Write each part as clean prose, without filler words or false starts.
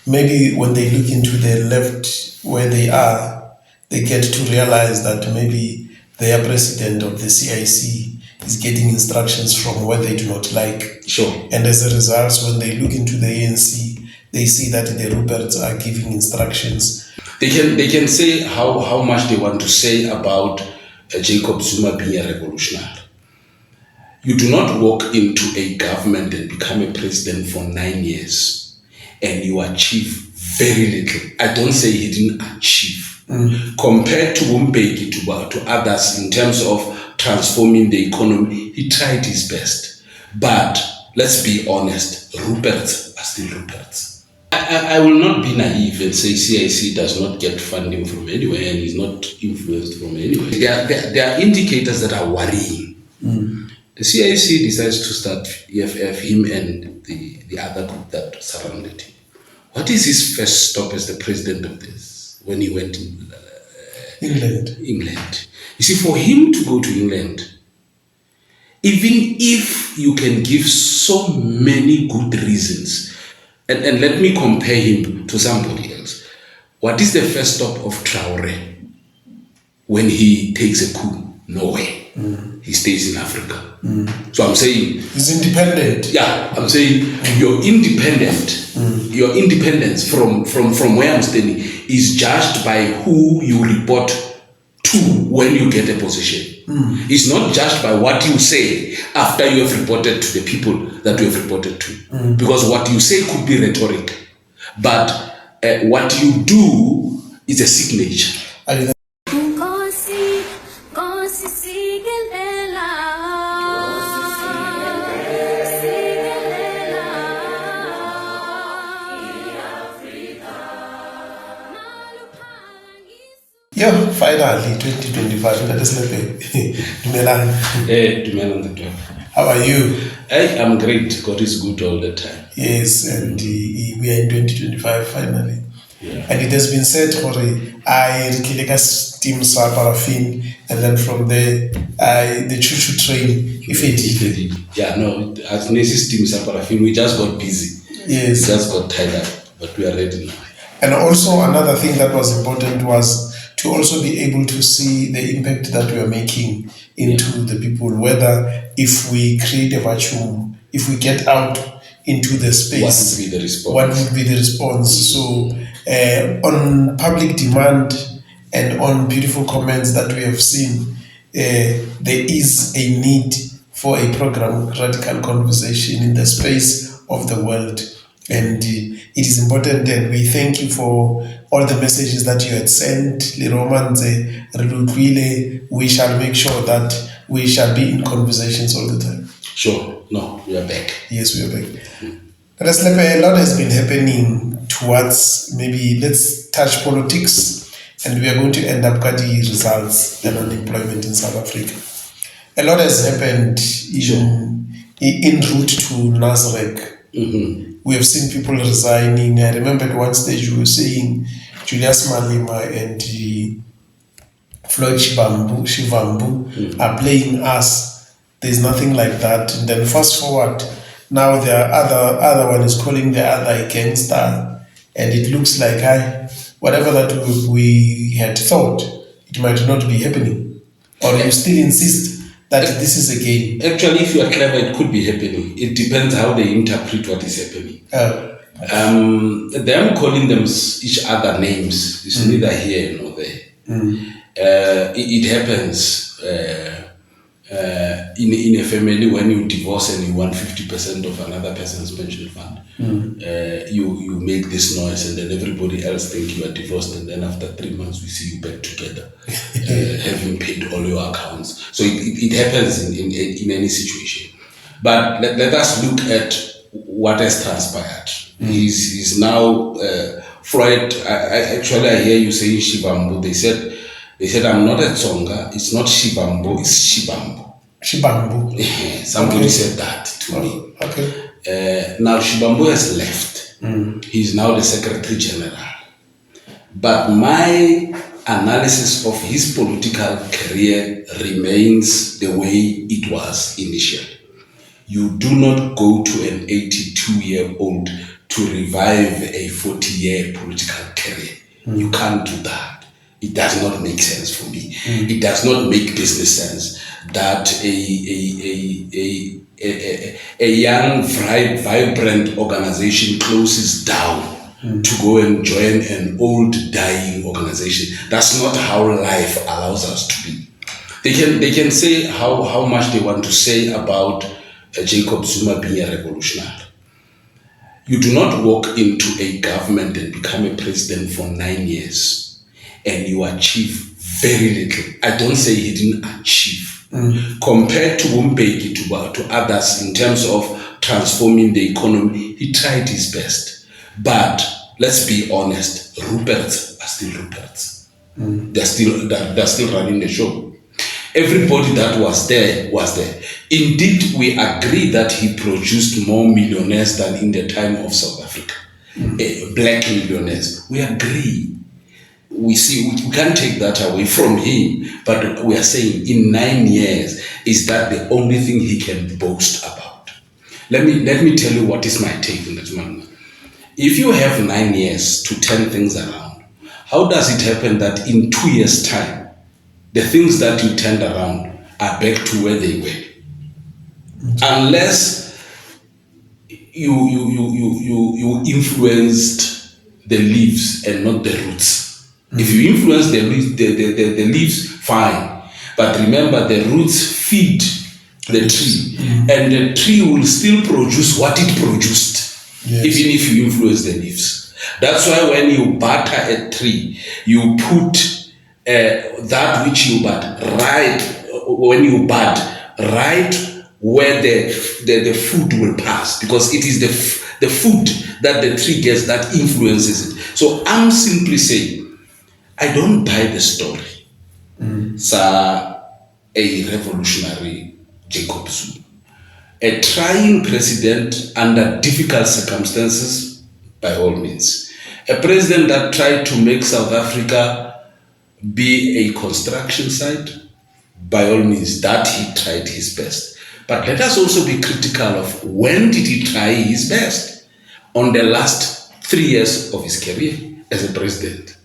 maybe when they look into the left where they are, they get to realize that maybe their president of the CIC is getting instructions from where they do not like. Sure. And as a result, when they look into the ANC, they see that the Ruperts are giving instructions. They can say how much they want to say about Jacob Zuma being a revolutionary. You do not walk into a government and become a president for 9 years and you achieve very little. I don't say he didn't achieve. Compared to Mbeki, to others in terms of transforming the economy, he tried his best. But let's be honest, Ruperts are still Ruperts. I will not be naive and say CIC does not get funding from anywhere and is not influenced from anywhere. There are indicators that are worrying. The CIC decides to start EFF, him and the other group that surrounded him. What is his first stop as the president of this when he went to England? You see, for him to go to England, even if you can give so many good reasons, and let me compare him to somebody else. What is the first stop of Traore when he takes a coup? Nowhere. He stays in Africa. So I'm saying he's independent. Yeah, I'm saying you're independent. Your independence from where I'm standing is judged by who you report to when you get a position. It's not judged by what you say after you have reported to the people that you have reported to. Because what you say could be rhetoric, but what you do is a signature. Yeah, finally, 2025. Let us Dumelang. How are you? I'm great. God is good all the time. Yes, and we are in 2025 finally. Yeah. And it has been said, I team sa paraffin, and then from there, the choo-choo train. Yeah, no, as Nancy's team sa paraffin, we just got busy. Yes. We just got tied up, but we are ready now. And also another thing that was important was to also be able to see the impact that we are making into the people, whether if we create a vacuum, if we get out into the space, what would be the response? So on public demand and on beautiful comments that we have seen, there is a need for a program, Radical Conversation, in the space of the world. And it is important, and we thank you for all the messages that you had sent. We shall make sure that we shall be in conversations all the time. Sure. No, we are back. Yes, we are back. A lot has been happening towards, maybe let's touch politics, and we are going to end up with the results and unemployment in South Africa. A lot has happened en route to Nasrec. We have seen people resigning. I remember at one stage you were saying Julius Malema and Floyd Shivambu are playing us. There's nothing like that. And then fast forward, now the other one is calling the other a gangster, and it looks like whatever that we had thought, it might not be happening. Or you still insist that this is a game? Actually, if you are clever, it could be happening. It depends how they interpret what is happening. Them calling them each other names is neither here nor there. It happens in a family when you divorce and you want 50% of another person's pension fund. You make this noise, and then everybody else think you are divorced, and then after 3 months we see you back together, having paid all your accounts. So it happens in any situation. But let us look at what has transpired. He's now Freud. I hear you saying Shivambu. They said I'm not a Tsonga. It's not Shivambu. It's Shibambu. Shibambu. Somebody said that to me. Okay. Now Shibambu has left. He's now the Secretary General. But my analysis of his political career remains the way it was initially. You do not go to an 82-year-old to revive a 40-year political career. You can't do that. It does not make sense for me. It does not make business sense that a young, vibrant organization closes down to go and join an old, dying organization. That's not how life allows us to be. They can say how much they want to say about Jacob Zuma being a revolutionary. You do not walk into a government and become a president for 9 years and you achieve very little. I don't say he didn't achieve. Compared to Mbeki, to others in terms of transforming the economy, he tried his best. But let's be honest, Ruperts are still Ruperts. They're still running the show. Everybody that was there was there. Indeed, we agree that he produced more millionaires than in the time of South Africa. Black millionaires. We agree. We can't take that away from him, but we are saying in 9 years, is that the only thing he can boast about? Let me tell you what is my take on that one. If you have 9 years to turn things around, how does it happen that in 2 years' time, the things that you turned around are back to where they were? Unless you influenced the leaves and not the roots. If you influence the leaves, fine. But remember, the roots feed the tree, and the tree will still produce what it produced, even if you influence the leaves. That's why when you butter a tree, you put that which you bud right when you bud right where the food will pass, because it is the food that the tree gets that influences it. So I'm simply saying, I don't buy the story. A revolutionary Jacob Zuma, a trying president under difficult circumstances, by all means, a president that tried to make South Africa be a construction site, by all means, that he tried his best. But let us also be critical of when did he try his best? On the last 3 years of his career as a president.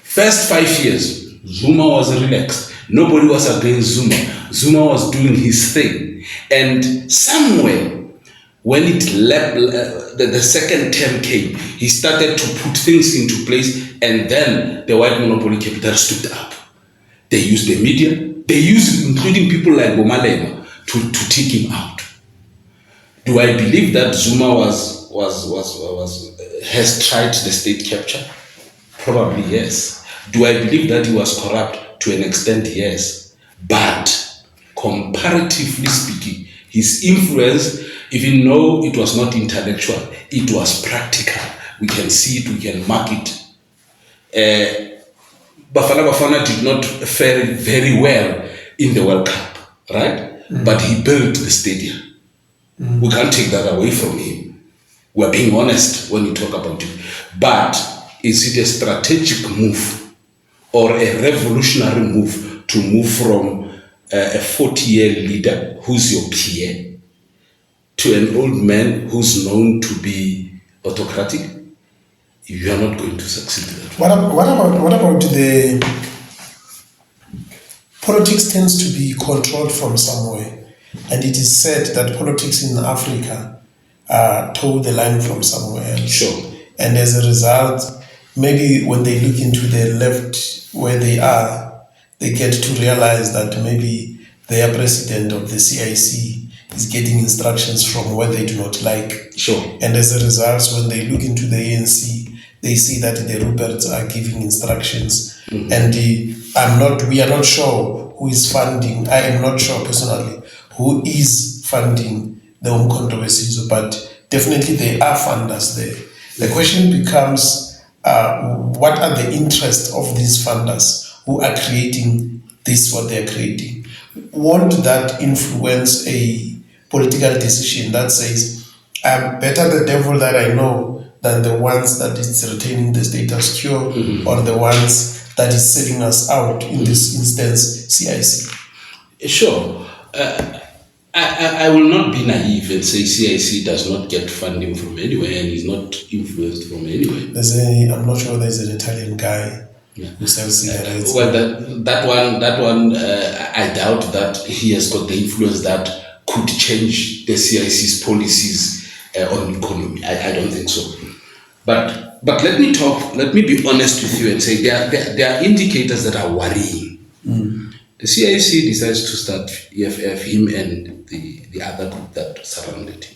First 5 years, Zuma was relaxed. Nobody was against Zuma. Zuma was doing his thing. And somewhere, when it left, the second term came, he started to put things into place, and then the white monopoly capital stood up. They used the media, they used, including people like Bomalema, to take him out. Do I believe that Zuma has tried the state capture? Probably yes. Do I believe that he was corrupt? To an extent, yes. But comparatively speaking, his influence, even though it was not intellectual, it was practical. We can see it, we can mark it. Bafana Bafana did not fare very well in the World Cup, right? But he built the stadium. We can't take that away from him. We're being honest when we talk about it. But is it a strategic move or a revolutionary move to move from a 40-year leader who's your peer to an old man who's known to be autocratic? You are not going to succeed in that. What about the politics tends to be controlled from somewhere, and it is said that politics in Africa toe the line from somewhere else. Sure. And as a result, maybe when they look into the left where they are, they get to realize that maybe their president of the CIC is getting instructions from where they do not like. Sure. And as a result, when they look into the ANC, they see that the Ruperts are giving instructions. And we are not sure who is funding. I am not sure personally who is funding the Umkhonto weSizwe, but definitely there are funders there. The question becomes, what are the interests of these funders who are creating this, what they're creating? Won't that influence a political decision that says, I'm better the devil that I know than the ones that is retaining the status quo, or the ones that is selling us out, in this instance, CIC? Sure. I will not be naive and say CIC does not get funding from anywhere and is not influenced from anywhere. I'm not sure there's an Italian guy who sells cigarettes. Well, that one, I doubt that he has got the influence that could change the CIC's policies on economy. I don't think so. But let me be honest with you and say there are indicators that are worrying. The CIC decides to start EFF, him and the other group that surrounded him.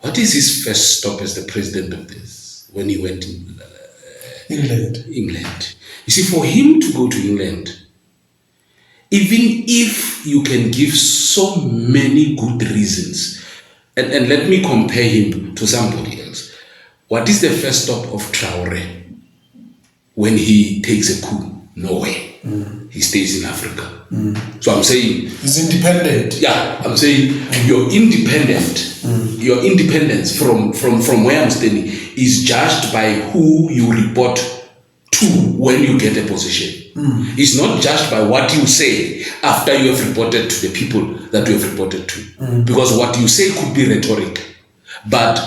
What is his first stop as the president of this when he went to England? You see, for him to go to England, even if you can give so many good reasons, and let me compare him to somebody else. What is the first stop of Traore when he takes a coup? Nowhere. He stays in Africa. So I'm saying he's independent. Yeah, I'm saying you're independent. Your independence from where I'm standing is judged by who you report to when you get a position. It's not judged by what you say after you have reported to the people that you have reported to. Because what you say could be rhetoric, but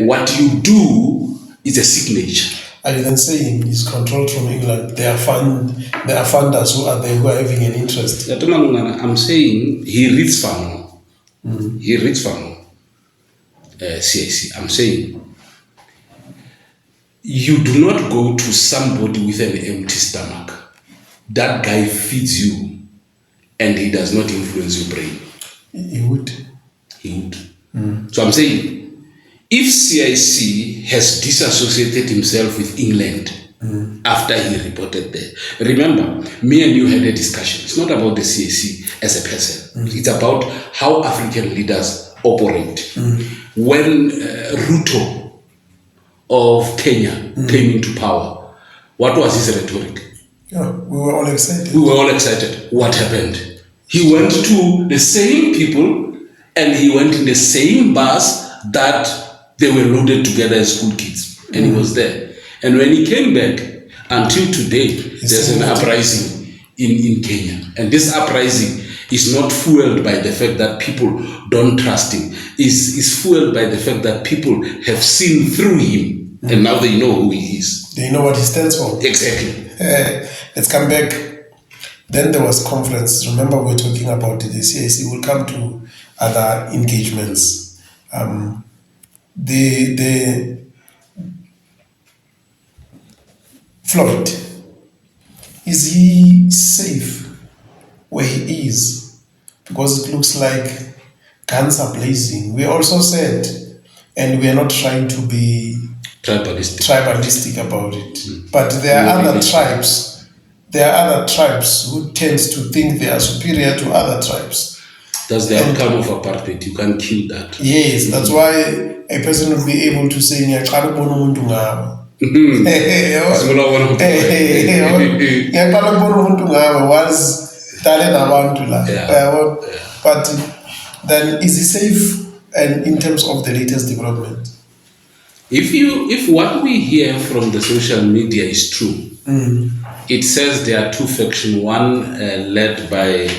what you do is a signature. Are you then saying he's controlled from England? There are funders who are there who are having an interest. I'm saying he reads Fano. He reads Fano. CIC. I'm saying you do not go to somebody with an empty stomach. That guy feeds you and he does not influence your brain. He would. So I'm saying if CIC has disassociated himself with England after he reported there, remember, me and you had a discussion. It's not about the CIC as a person. It's about how African leaders operate. When Ruto of Kenya came into power, what was his rhetoric? Yeah, we were all excited. What happened? He went to the same people and he went in the same bus that they were loaded together as school kids, and he was there. And when he came back, until today, there's an uprising in Kenya. And this uprising is not fueled by the fact that people don't trust him. It's fueled by the fact that people have seen through him, and now they know who he is. They know what he stands for. Exactly. Let's come back. Then there was conference. Remember, we're talking about the CIC. We'll come to other engagements. The Floyd, is he safe where he is? Because it looks like guns are blazing. We also said, and we are not trying to be tribalistic about it, but there are other tribes. There are other tribes who tend to think they are superior to other tribes. That's the outcome of apartheid. You can't kill that. Yes, that's why a person will be able to say, but then is he safe? And in terms of the latest development, if what we hear from the social media is true, it says there are two factions, one led by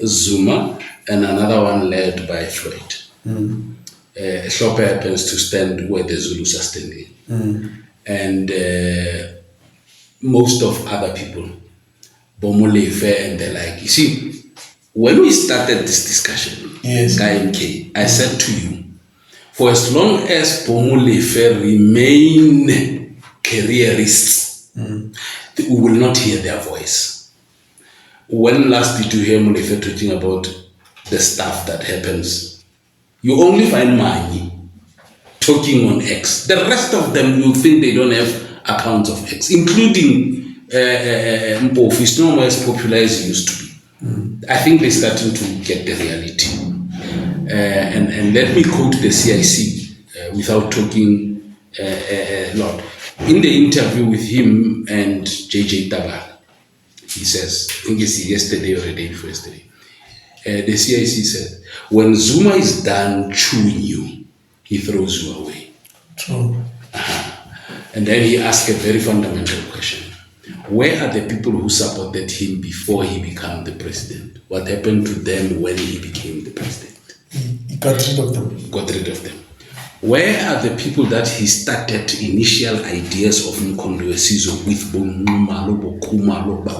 Zuma and another one led by Floyd. Shope happens to stand where the Zulus are standing. And most of other people, Bomolefe and the like. You see, when we started this discussion, Guy and Kay, I said to you, for as long as Bomolefe remain careerists, we will not hear their voice. When last did you hear Molefe talking about the stuff that happens? You only find Mani talking on X. The rest of them, you think they don't have accounts of X, including Mpofu. It's not as popular as it used to be. I think they're starting to get the reality. And let me quote the CIC without talking a lot. In the interview with him and JJ Tabar, he says, I think it's yesterday or the day before yesterday, the CIC said, when Zuma is done chewing you, he throws you away. True. And then he asked a very fundamental question. Where are the people who supported him before he became the president? What happened to them when he became the president? He got rid of them. Got rid of them. Where are the people that he started initial ideas of Mkondo Wesizo with?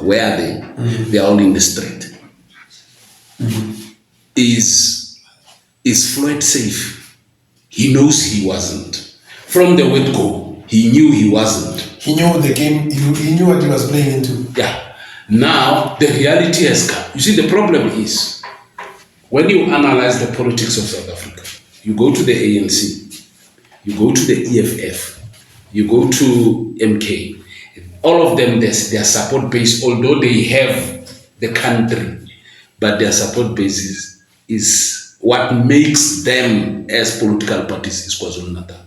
Where are they? They are all in the street. Is Floyd safe? He knows he wasn't. From the word go, he knew he wasn't. He knew the game, he knew what he was playing into. Yeah. Now, the reality has come. You see, the problem is, when you analyze the politics of South Africa, you go to the ANC, you go to the EFF, you go to MK, all of them, their support base, although they have the country, but their support base is what makes them as political parties is KwaZulu-Natal.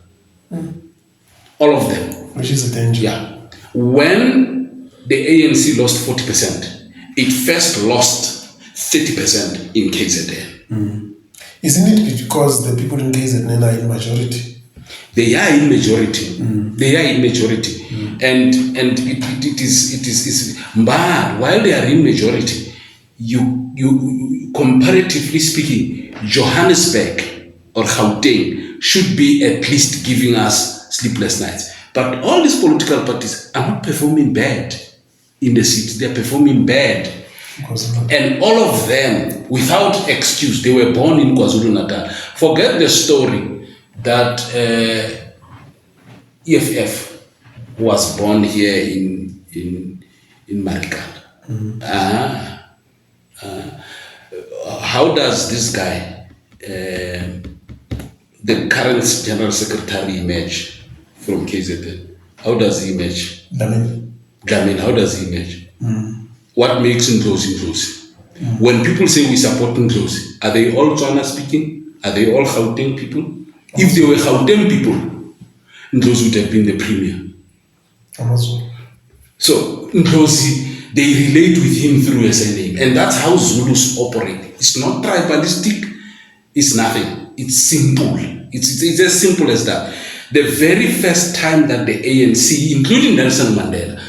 All of them. Which is a danger. Yeah. When the ANC lost 40%, it first lost 30% in KZN. Isn't it because the people in KZN are in majority? They are in majority. They are in majority. And it is bad. While they are in majority, you comparatively speaking, Johannesburg or Gauteng should be at least giving us sleepless nights. But all these political parties are not performing bad in the city. They're performing bad. And all of them, without excuse, they were born in KwaZulu-Natal. Forget the story that EFF was born here in Marikana. How does this guy, the current General Secretary, emerge from KZN? How does he emerge? Dlamini, how does he emerge? What makes Ndlozi? When people say we support Ndlozi, are they all Tswana speaking? Are they all Gauteng people? If they were Gauteng people, Ndlozi would have been the premier. So Ndlozi, they relate with him through a surname, and that's how Zulus operate. It's not tribalistic. It's nothing. It's simple. It's as simple as that. The very first time that the ANC, including Nelson Mandela,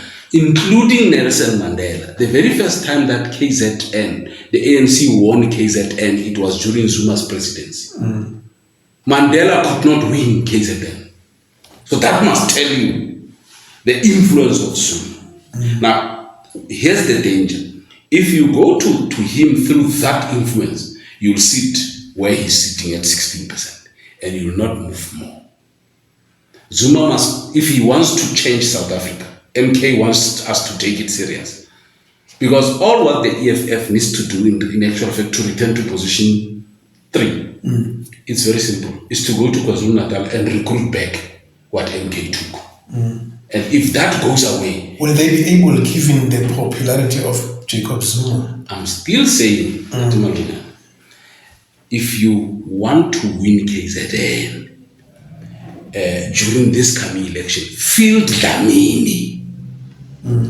the very first time that KZN, the ANC won KZN, it was during Zuma's presidency. Mandela could not win KZN. So that must tell you the influence of Zuma. Now, here's the danger. If you go to him through that influence, you'll sit where he's sitting at 16%, and you'll not move more. Zuma must, if he wants to change South Africa, MK wants us to take it serious. Because all what the EFF needs to do in actual fact to return to position 3, it's very simple. It's to go to KwaZulu-Natal and recruit back what MK took. And if that goes away... Will they be able, given the popularity of Jacob Zuma? I'm still saying, if you want to win KZN during this coming election, field Dlamini.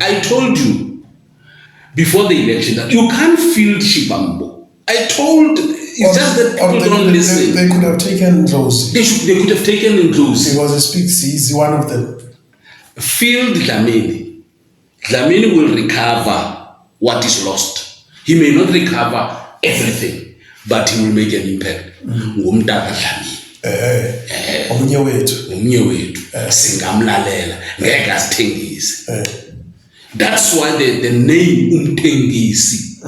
I told you before the election that you can't field Shibambo. I told, it's just that people don't listen. They could have taken Ndlozi. They could have taken Ndlozi. He was a speaks, he's one of them. Field Dlamini. Dlamini will recover what is lost. He may not recover everything, but he will make an impact. Ngumtaka Dlamini. Omunye wethu. Singamlalela. Ngeke asithengise. That's why the name Umtengisi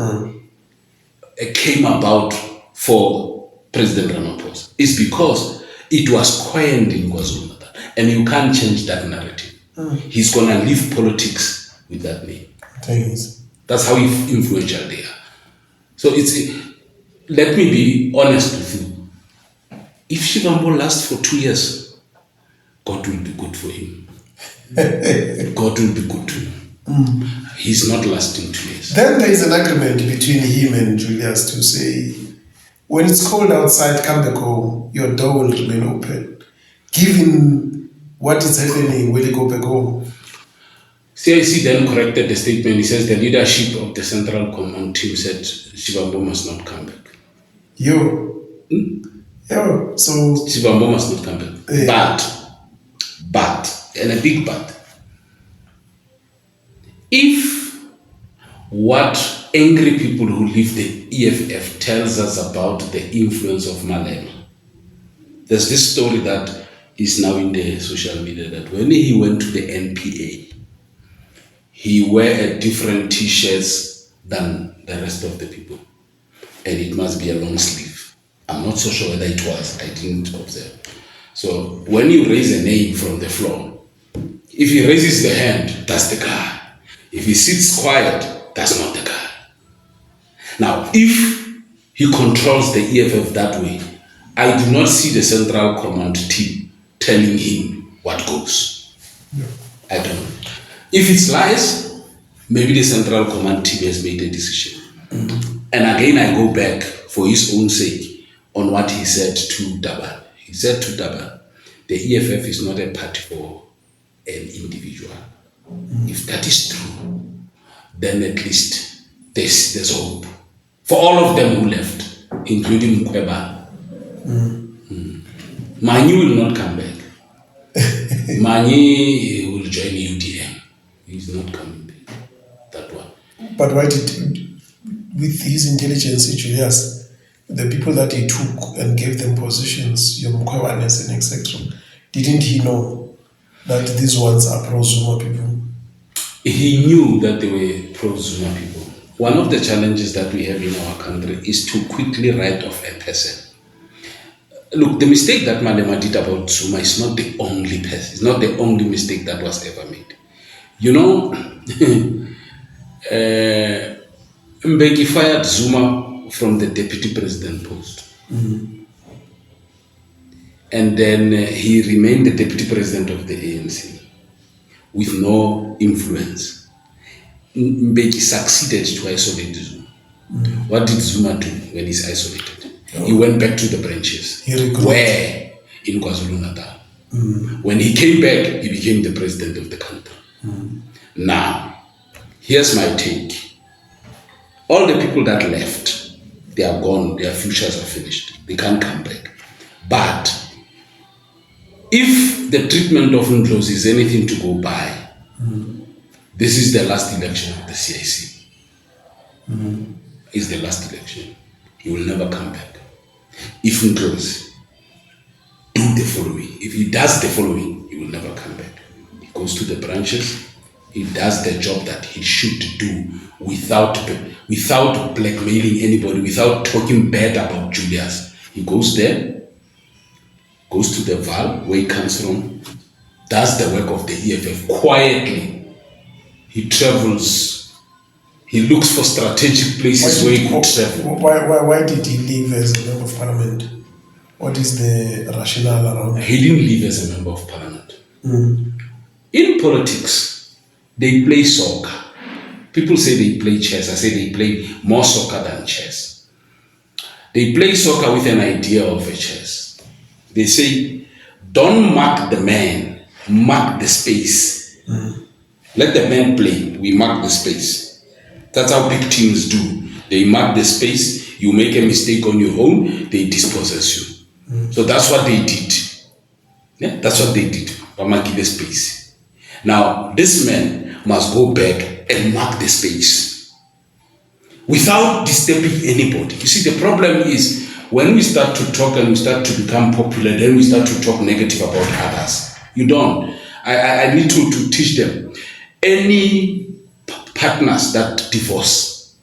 came about for President Ramaphosa. It's because it was coined in KwaZulu-Natal, and you can't change that narrative. He's gonna leave politics with that name. Thanks. That's how influential they are. So let me be honest with you. If Shivambo lasts for 2 years, God will be good for him. God will be good to him. He's not lasting 2 years. Then there is an agreement between him and Julius to say, when it's cold outside, come back home, your door will remain open. Given what is happening, will you go back home? CIC then corrected the statement. He says the leadership of the Central Command team said Shivambo must not come back. So Shivambo must not come back. But, and a big but, if what angry people who leave the EFF tells us about the influence of Malema. There's this story that is now in the social media that when he went to the NPA, he wear a different t-shirts than the rest of the people. And it must be a long sleeve. I'm not so sure whether it was, I didn't observe. So when you raise a name from the floor, if he raises the hand, that's the guy. If he sits quiet, that's not the guy. Now, if he controls the EFF that way, I do not see the Central Command team telling him what goes. Yeah. I don't know. If it's lies, maybe the Central Command team has made a decision. Mm-hmm. And again, I go back for his own sake on what he said to Daba. He said to Daba, the EFF is not a party for an individual. Mm-hmm. If that is true, then at least there's hope. For all of them who left, including Mkweba. Mani will not come back. Mani will join UDM. He's not coming back. That one. But why with his intelligence, Julius, the people that he took and gave them positions, your Mkwebanes and etc., didn't he know that these ones are pro-Zuma people? He knew that they were pro-Zuma people. One of the challenges that we have in our country is to quickly write off a person. Look, the mistake that Malema did about Zuma is not the only person. It's not the only mistake that was ever made. You know, Mbeki fired Zuma from the deputy president post. Mm-hmm. And then he remained the deputy president of the ANC with no influence. Mbeki succeeded to isolate Zuma. Mm-hmm. What did Zuma do when he's isolated? He went back to the branches. Where? In KwaZulu-Natal. Mm. When he came back, he became the president of the country. Mm. Now, here's my take. All the people that left, they are gone. Their futures are finished. They can't come back. But if the treatment of Ndlozi is anything to go by, this is the last election of the CIC. It's the last election. He will never come back. If Ndlozi do the following, if he does the following, he will never come back. He goes to the branches, he does the job that he should do without blackmailing anybody, without talking bad about Julius. He goes there, goes to the Val, where he comes from, does the work of the EFF quietly. He travels. He looks for strategic places where he could travel. Why did he leave as a member of parliament? What is the rationale around it? He didn't leave as a member of parliament. In politics, they play soccer. People say they play chess. I say they play more soccer than chess. They play soccer with an idea of a chess. They say, don't mark the man, mark the space. Let the man play, we mark the space. That's how big teams do. They mark the space, you make a mistake on your own, they dispossess you. So that's what they did. Yeah, that's what they did. Marking the space. Now, this man must go back and mark the space without disturbing anybody. You see, the problem is when we start to talk and we start to become popular, then we start to talk negative about others. You don't. I need to teach them. Any partners that divorce,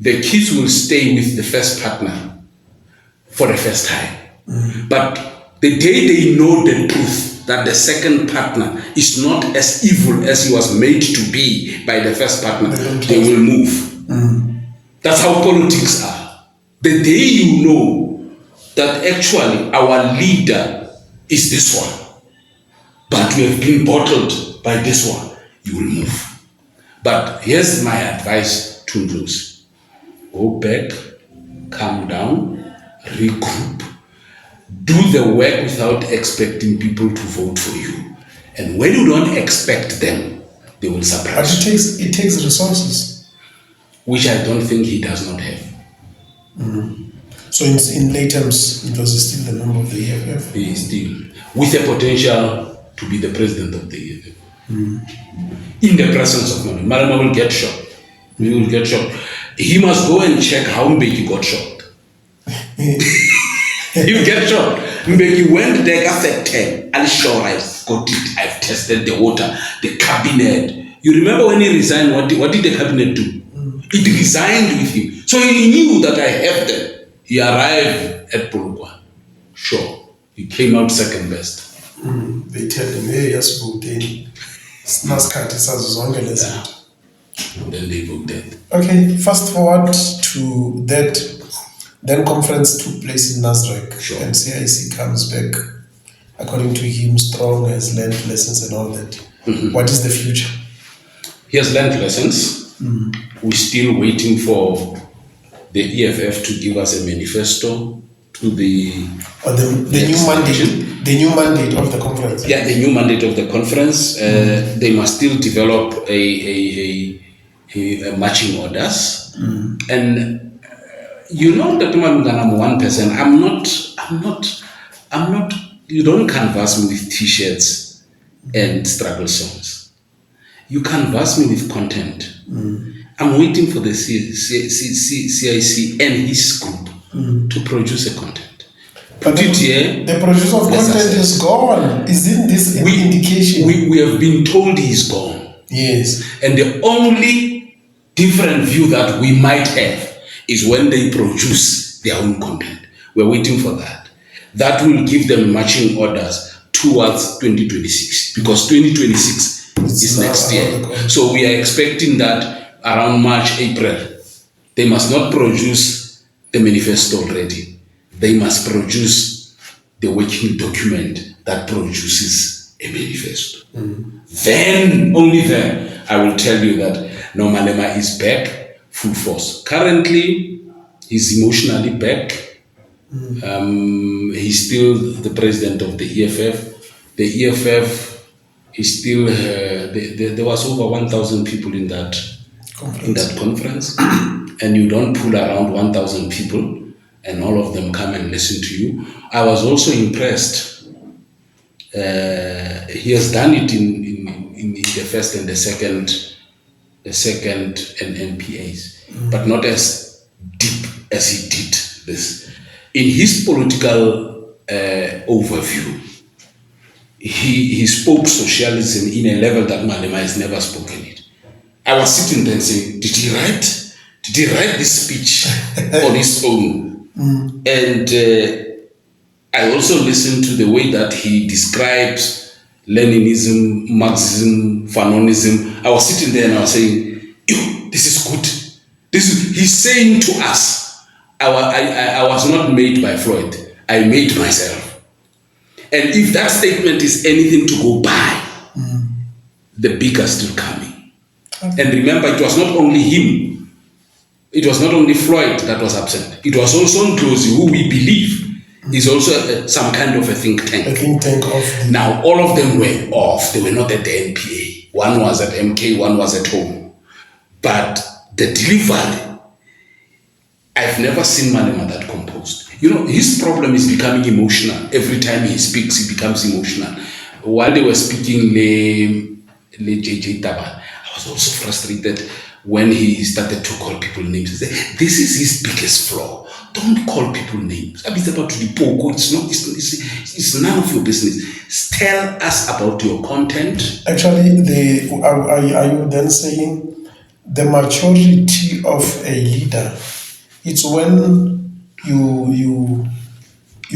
the kids will stay with the first partner for the first time. But the day they know the truth that the second partner is not as evil as he was made to be by the first partner, they will move. That's how politics are. The day you know that actually our leader is this one, but we have been bottled by this one, you will move. But here's my advice to those. Go back, calm down, regroup. Do the work without expecting people to vote for you. And when you don't expect them, they will surprise you. But it takes resources. Which I don't think he does not have. So in lay terms, it was still the member of the EFF? He is still. With the potential to be the president of the EFF. In the presence of Malema. Malema will get shot. He will get shot. He must go and check how Mbeki got shot. He will get shot. Mbeki went there, said 10. I'll sure I've got it. I've tested the water, the cabinet. You remember when he resigned, what did the cabinet do? It resigned with him. So he knew that I have them. He arrived at Polokwane. Sure. He came out second best. They tell him, hey, yes, voting. And then they voted. Okay, fast forward to that. Then conference took place in Nasrec. Sure. And CIC comes back, according to him, strong, has learned lessons and all that. What is the future? He has learned lessons. We're still waiting for the EFF to give us a manifesto to the new mandate. The new mandate of the conference. Yeah, the new mandate of the conference. They must still develop a marching orders. And you know that I'm one person. I'm not. You don't canvass me with T-shirts and struggle songs. You canvass me with content. I'm waiting for the CIC and his group to produce a content. But the producer of content is gone. Isn't this an indication? We have been told he's gone. Yes. And the only different view that we might have is when they produce their own content. We're waiting for that. That will give them marching orders towards 2026, because 2026 is next year. So we are expecting that around March, April, they must not produce the manifesto already. They must produce the working document that produces a manifesto. Then, only then, I will tell you that Malema is back full force. Currently, he's emotionally back. He's still the president of the EFF. The EFF is still, there was over 1,000 people in that conference. And you don't pull around 1,000 people and all of them come and listen to you. I was also impressed. He has done it in the first and the second NPAs, but not as deep as he did this. In his political overview, he spoke socialism in a level that Malema has never spoken it. I was sitting there and saying, did he write this speech on his own? And I also listened to the way that he describes Leninism, Marxism, Fanonism. I was sitting there and I was saying, this is good. He's saying to us, I was not made by Floyd, I made myself. And if that statement is anything to go by, the big are still coming. Okay. And remember, it was not only him. It was not only Floyd that was absent. It was also Ndlozi, who we believe is also some kind of a think tank. A think tank of... Now, all of them were off. They were not at the NPA. One was at MK, one was at home. But the delivery, I've never seen Malema that composed. You know, his problem is becoming emotional. Every time he speaks, he becomes emotional. While they were speaking, Le JJ Taba, I was also frustrated when he started to call people names. He said, this is his biggest flaw. Don't call people names. It's about to be poco. It's none of your business. Tell us about your content. Actually, are you then saying the maturity of a leader? It's when you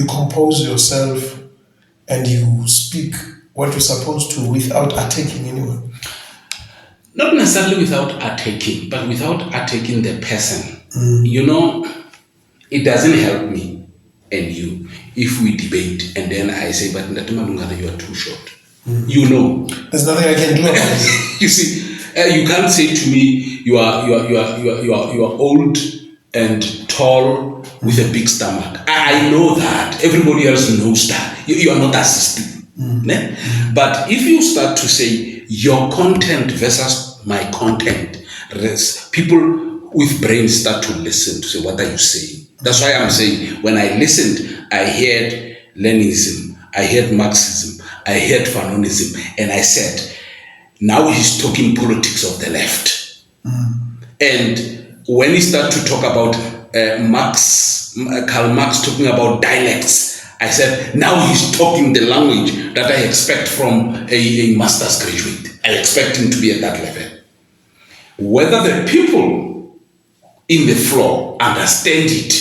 compose yourself and you speak what you're supposed to without attacking anyone. Not necessarily without attacking, but without attacking the person. You know, it doesn't help me and you if we debate and then I say, but Malungane, you are too short. You know. There's nothing I can do about it. You see, you can't say to me, you are old and tall with a big stomach. I know that. Everybody else knows that. You are not assisting. But if you start to say your content versus my content, people with brains start to listen to say, what are you saying? That's why I'm saying, when I listened, I heard Leninism, I heard Marxism, I heard Fanonism, and I said, now he's talking politics of the left. And when he started to talk about Karl Marx talking about dialects, I said, now he's talking the language that I expect from a master's graduate. I expect him to be at that level. Whether the people in the floor understand it,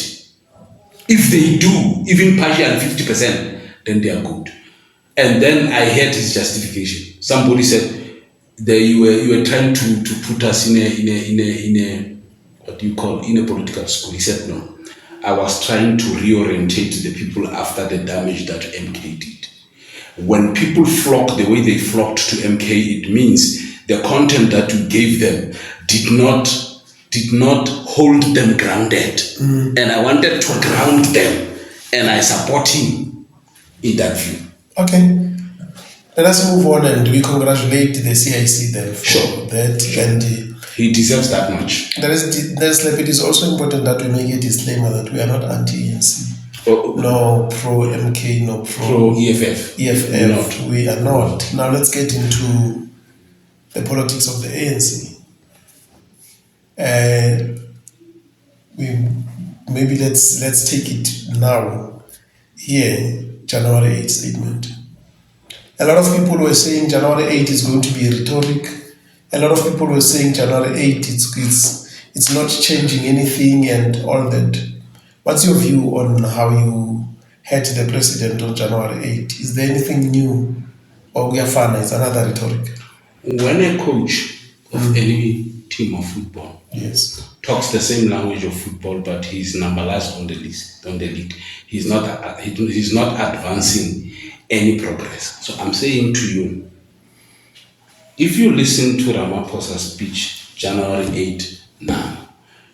if they do, even partially 50%, then they are good. And then I heard his justification. Somebody said, you were trying to put us in a what do you call, in a political school. He said, no, I was trying to reorientate the people after the damage that MK did. When people flock the way they flocked to MK, it means the content that you gave them did not hold them grounded. And I wanted to ground them, and I support him in that view. Okay. Let us move on, and we congratulate the CIC then for that. And he deserves that much. It is also important that we make a disclaimer that we are not anti-ANC. No pro-MK, no pro-EFF. EFF. We are not. Now let's get into the politics of the ANC. Maybe let's take it now. Here, January 8th statement. A lot of people were saying January 8th is going to be rhetoric. A lot of people were saying January 8th it's not changing anything and all that. What's your view on how you had the president on January 8th? Is there anything new, or we are fine? It's another rhetoric. When a coach of any team of football talks the same language of football, but he's number last on the list, on the league, he's not advancing any progress. So I'm saying to you, if you listen to Ramaphosa's speech January 8 now,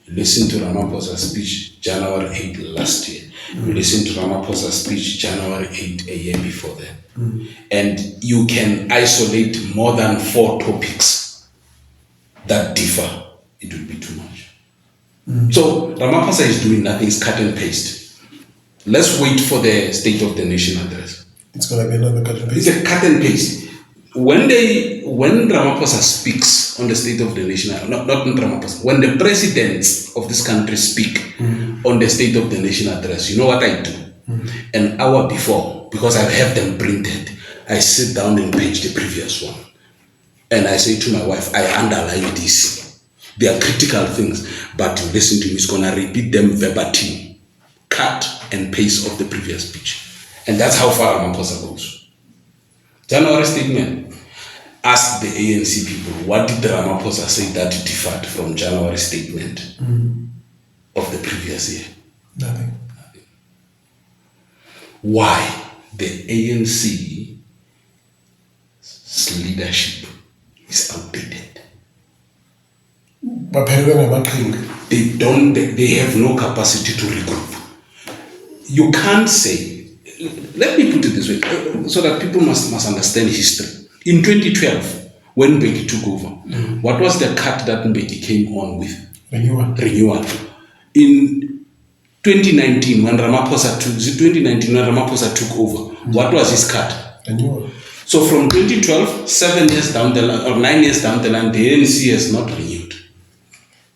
you listen to Ramaphosa's speech January 8 last year, you listen to Ramaphosa's speech January 8 a year before that, and you can isolate more than 4 topics that differ, it would be too much. So Ramaphosa is doing nothing, it's cut and paste. Let's wait for the State of the Nation address. It's going to be another cut and paste. It's a cut and paste. When Ramaphosa speaks on the State of the Nation, not Ramaphosa, when the presidents of this country speak on the State of the Nation address, you know what I do? An hour before, because I have them printed, I sit down and page the previous one. And I say to my wife, I underline this. They are critical things, but listen to me, it's going to repeat them verbatim, cut and paste of the previous speech. And that's how far Ramaphosa goes. January statement. Ask the ANC people, what did Ramaphosa say that differed from January statement of the previous year? Nothing. Why the ANC's leadership is outdated. They have no capacity to regroup. You can't say, let me put it this way, so that people must understand history. In 2012, when Mbeki took over, what was the cut that Mbeki came on with? Renewal. In 2019, when Ramaphosa took over, what was his cut? Renewal. So from 2012, 7 years down the line, or 9 years down the line, the ANC has not renewed.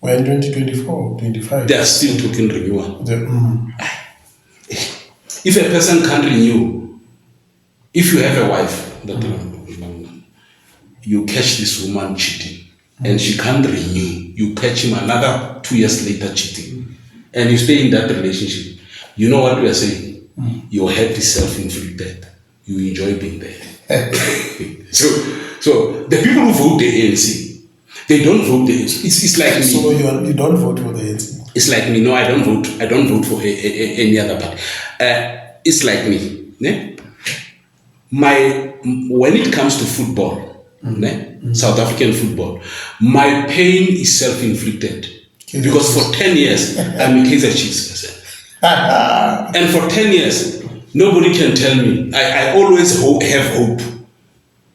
We're in 2024, 25. They are still talking renewal. If a person can't renew, if you have a wife, you catch this woman cheating, and she can't renew, you catch him another 2 years later cheating, and you stay in that relationship, you know what we are saying? Your head is self-inflicted. You enjoy being there. So the people who vote the ANC, they don't vote the ANC. It's like me. So you don't vote for the ANC? It's like me. No, I don't vote. I don't vote for any other party. It's like me. When it comes to football, South African football, my pain is self-inflicted. Because for 10 years, I'm a Kaizer Chiefs person. And for 10 years, nobody can tell me. I always have hope.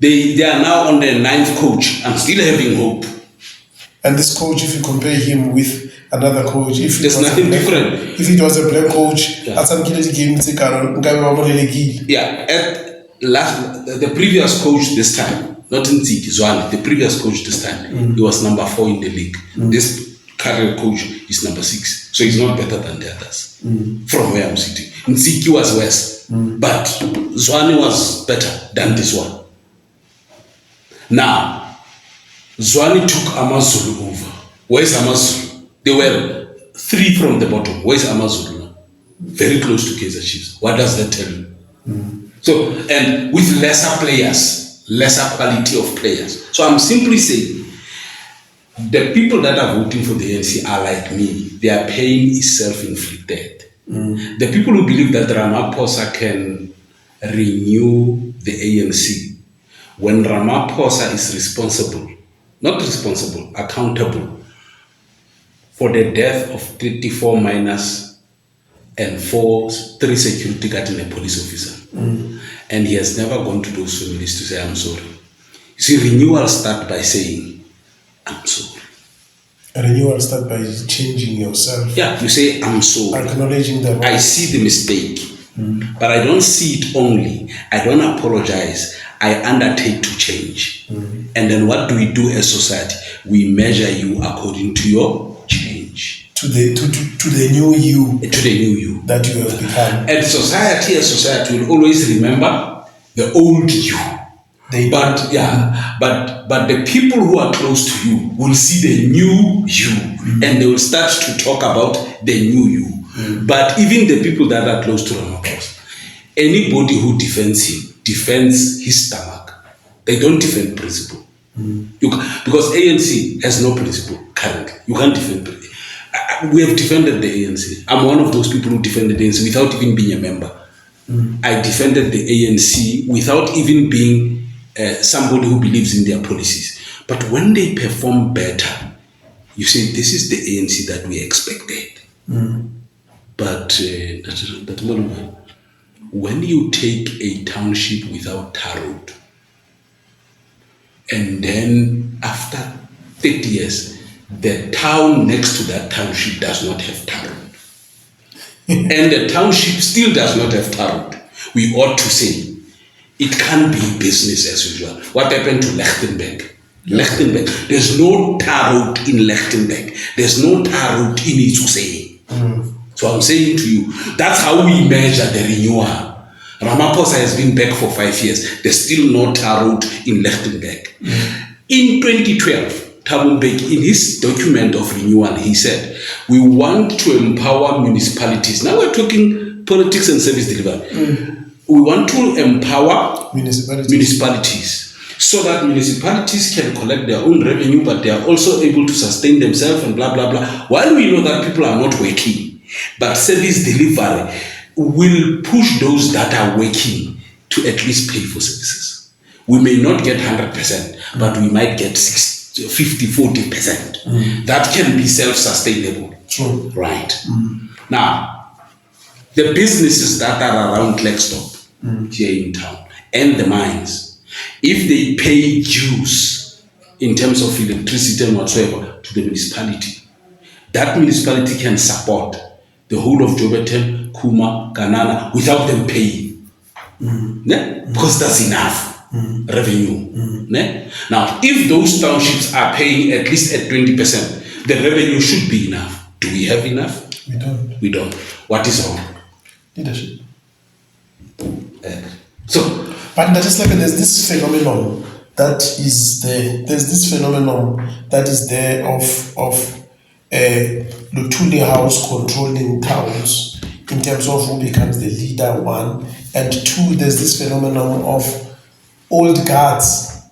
They are now on their 9th coach. I'm still having hope. And this coach, if you compare him with another coach, there's nothing different. If it was a black coach, yeah. At some game, the previous coach this time, not in Zwana, the previous coach this time, he was number 4 in the league. This career coach is number 6. So he's not better than the others. From where I'm sitting. Nsiki was worse. But Zwane was better than this one. Now, Zwane took Amazulu over. Where's Amazulu? They were 3 from the bottom. Where's Amazulu now? Very close to Kaizer Chiefs. What does that tell you? So, and with lesser players, lesser quality of players. So I'm simply saying, the people that are voting for the ANC are like me. Their pain is self-inflicted. The people who believe that Ramaphosa can renew the ANC, when Ramaphosa is accountable for the death of 34 miners and 3 security guards and a police officer. And he has never gone to those families to say, I'm sorry. You see, renewal starts by saying, I'm sorry. A renewal starts by changing yourself. Yeah, you say, I'm sorry. Acknowledging the wrong. I see the mistake, but I don't see it only. I don't apologize. I undertake to change. And then what do we do as society? We measure you according to your change. To the new you. To the new you. That you have become. And society will always remember the old you. But the people who are close to you will see the new you, and they will start to talk about the new you. But even the people that are close to Ramaphosa, anybody who defends him defends his stomach. They don't defend principle. Because ANC has no principle currently. You can't defend principle. We have defended the ANC. I'm one of those people who defended the ANC without even being a member. I defended the ANC without even being somebody who believes in their policies. But when they perform better, you say, this is the ANC that we expected. But when you take a township without tar road, and then after 30 years, the town next to that township does not have tar road, and the township still does not have tar road, we ought to say, it can't be business as usual. What happened to Lichtenberg? There's no tar road in Lichtenberg. There's no tar road in Itsuse. So I'm saying to you, that's how we measure the renewal. Ramaphosa has been back for 5 years. There's still no tar road in Lichtenberg. In 2012, Thabo Mbeki, in his document of renewal, he said, we want to empower municipalities. Now we're talking politics and service delivery. We want to empower municipalities so that municipalities can collect their own revenue, but they are also able to sustain themselves and blah, blah, blah. While we know that people are not working, but service delivery will push those that are working to at least pay for services. We may not get 100%, but we might get 50, 40%. That can be self-sustainable. True. Right. Now, the businesses that are around Blackstop here in town and the mines, if they pay dues in terms of electricity and whatsoever to the municipality, that municipality can support the whole of Joburg, Kuma, Kanana without them paying. Because that's enough revenue. Now, if those townships are paying at least at 20%, the revenue should be enough. Do we have enough? We don't. We don't. What is wrong? Leadership. But there's this phenomenon that is there. There's this phenomenon that is there of Luthuli House controlling towns in terms of who becomes the leader, 1, and 2, there's this phenomenon of old guards,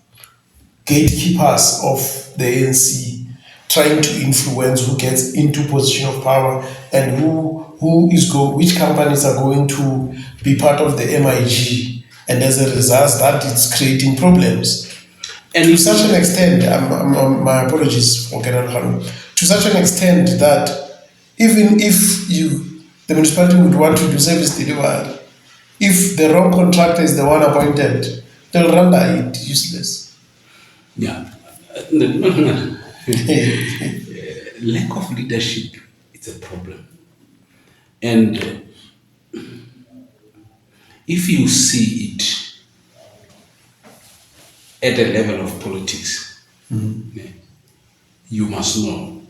gatekeepers of the ANC, trying to influence who gets into position of power and which companies are going to be part of the MIG, and as a result, that it's creating problems. And to such an extent, my apologies for Kenan Khanum, to such an extent that even if the municipality would want to do service delivery, if the wrong contractor is the one appointed, they'll render it useless. Yeah. Lack of leadership is a problem. And if you see it at a level of politics, you must know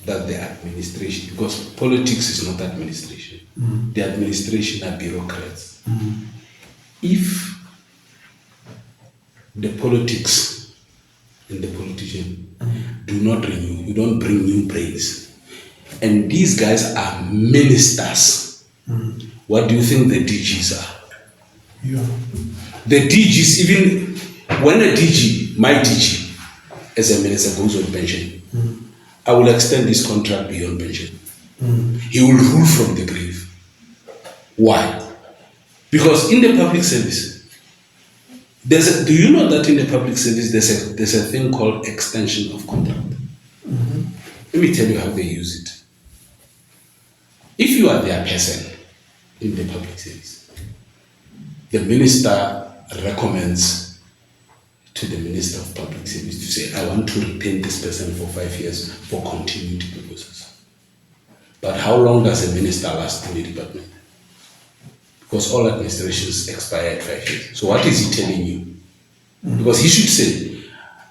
that the administration, because politics is not administration, the administration are bureaucrats. If the politics and the politician do not renew, you don't bring new brains, and these guys are ministers, what do you think the DGs are? Yeah. The DGs, even when a DG, my DG, as a minister goes on pension, I will extend this contract beyond pension. He will rule from the grave. Why? Because in the public service, do you know that in the public service there's a thing called extension of contract? Let me tell you how they use it. If you are their person in the public service, the minister recommends to the Minister of Public Service to say, I want to retain this person for 5 years for continuity purposes. But how long does a minister last in the department? Because all administrations expire at 5 years. So what is he telling you? Because he should say,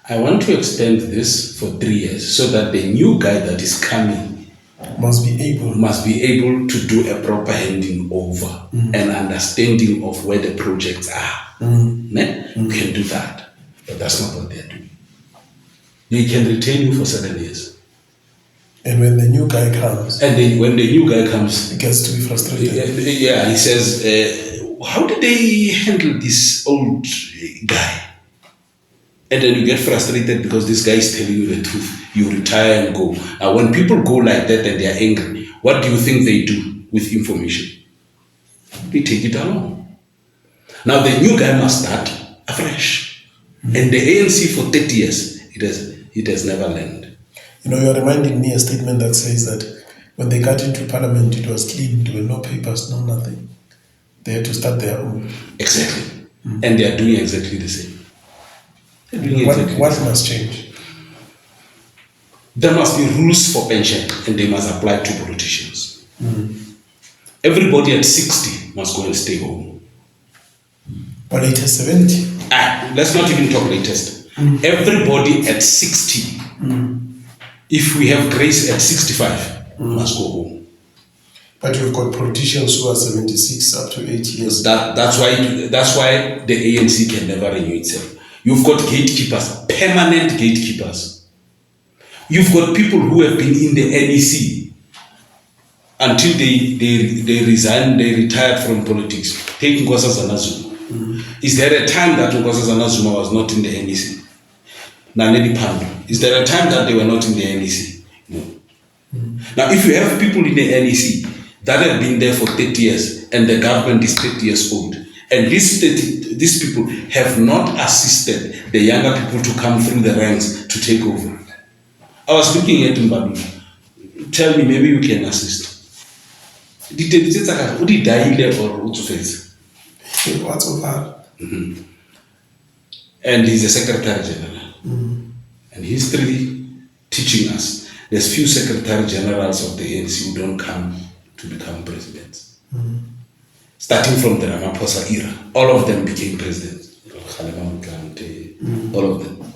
I want to extend this for 3 years so that the new guy that is coming must be able to do a proper handing over and understanding of where the projects are. You can do that. But that's not what they're doing. They can retain you for 7 years. And when the new guy comes, he gets to be frustrated. Yeah, he says, how did they handle this old guy? And then you get frustrated because this guy is telling you the truth. You retire and go. When people go like that and they are angry, what do you think they do with information? They take it along. Now the new guy must start afresh. And the ANC for 30 years, it has never learned. You're reminding me a statement that says that when they got into parliament, it was clean. There were no papers, no nothing. They had to start their own. Exactly. And they are doing exactly the same. What must change? There must be rules for pension, and they must apply to politicians. Everybody at 60 must go and stay home. Or latest 70. Let's not even talk latest. Everybody at 60, if we have grace at 65, must go home. But you've got politicians who are 76 up to 8 years. That's why the ANC can never renew itself. You've got gatekeepers, permanent gatekeepers. You've got people who have been in the NEC until they resigned, they retired from politics. Take Nkosazana Zuma. Is there a time that Nkosazana Zuma was not in the NEC? Naledi Pandor. Is there a time that they were not in the NEC? No. Now, if you have people in the NEC that have been there for 30 years and the government is 30 years old, and these people have not assisted the younger people to come through the ranks to take over. I was looking at Mbadu. Tell me, maybe you can assist. What's over? And he's a Secretary General. And history teaching us there's few Secretary Generals of the ANC who don't come to become presidents. Starting from the Ramaphosa era, all of them became presidents. Hlanganane Malungane, all of them.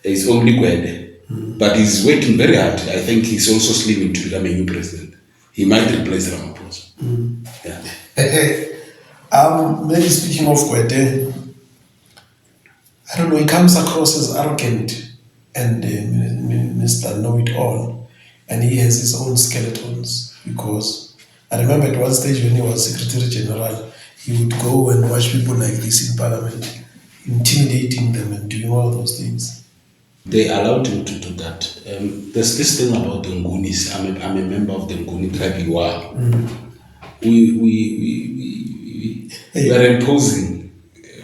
It's only Gwede, but he's working very hard. I think he's also slimming to become a new president. He might replace Ramaphosa. Yeah. Maybe speaking of Gwede, I don't know, he comes across as arrogant and Mr. Know-it-all, and he has his own skeletons, because I remember at one stage when he was Secretary General, he would go and watch people like this in Parliament, intimidating them and doing all those things. They allowed him to do that. There's this thing about the Ngunis. I'm a member of the Nguni tribe. We are imposing.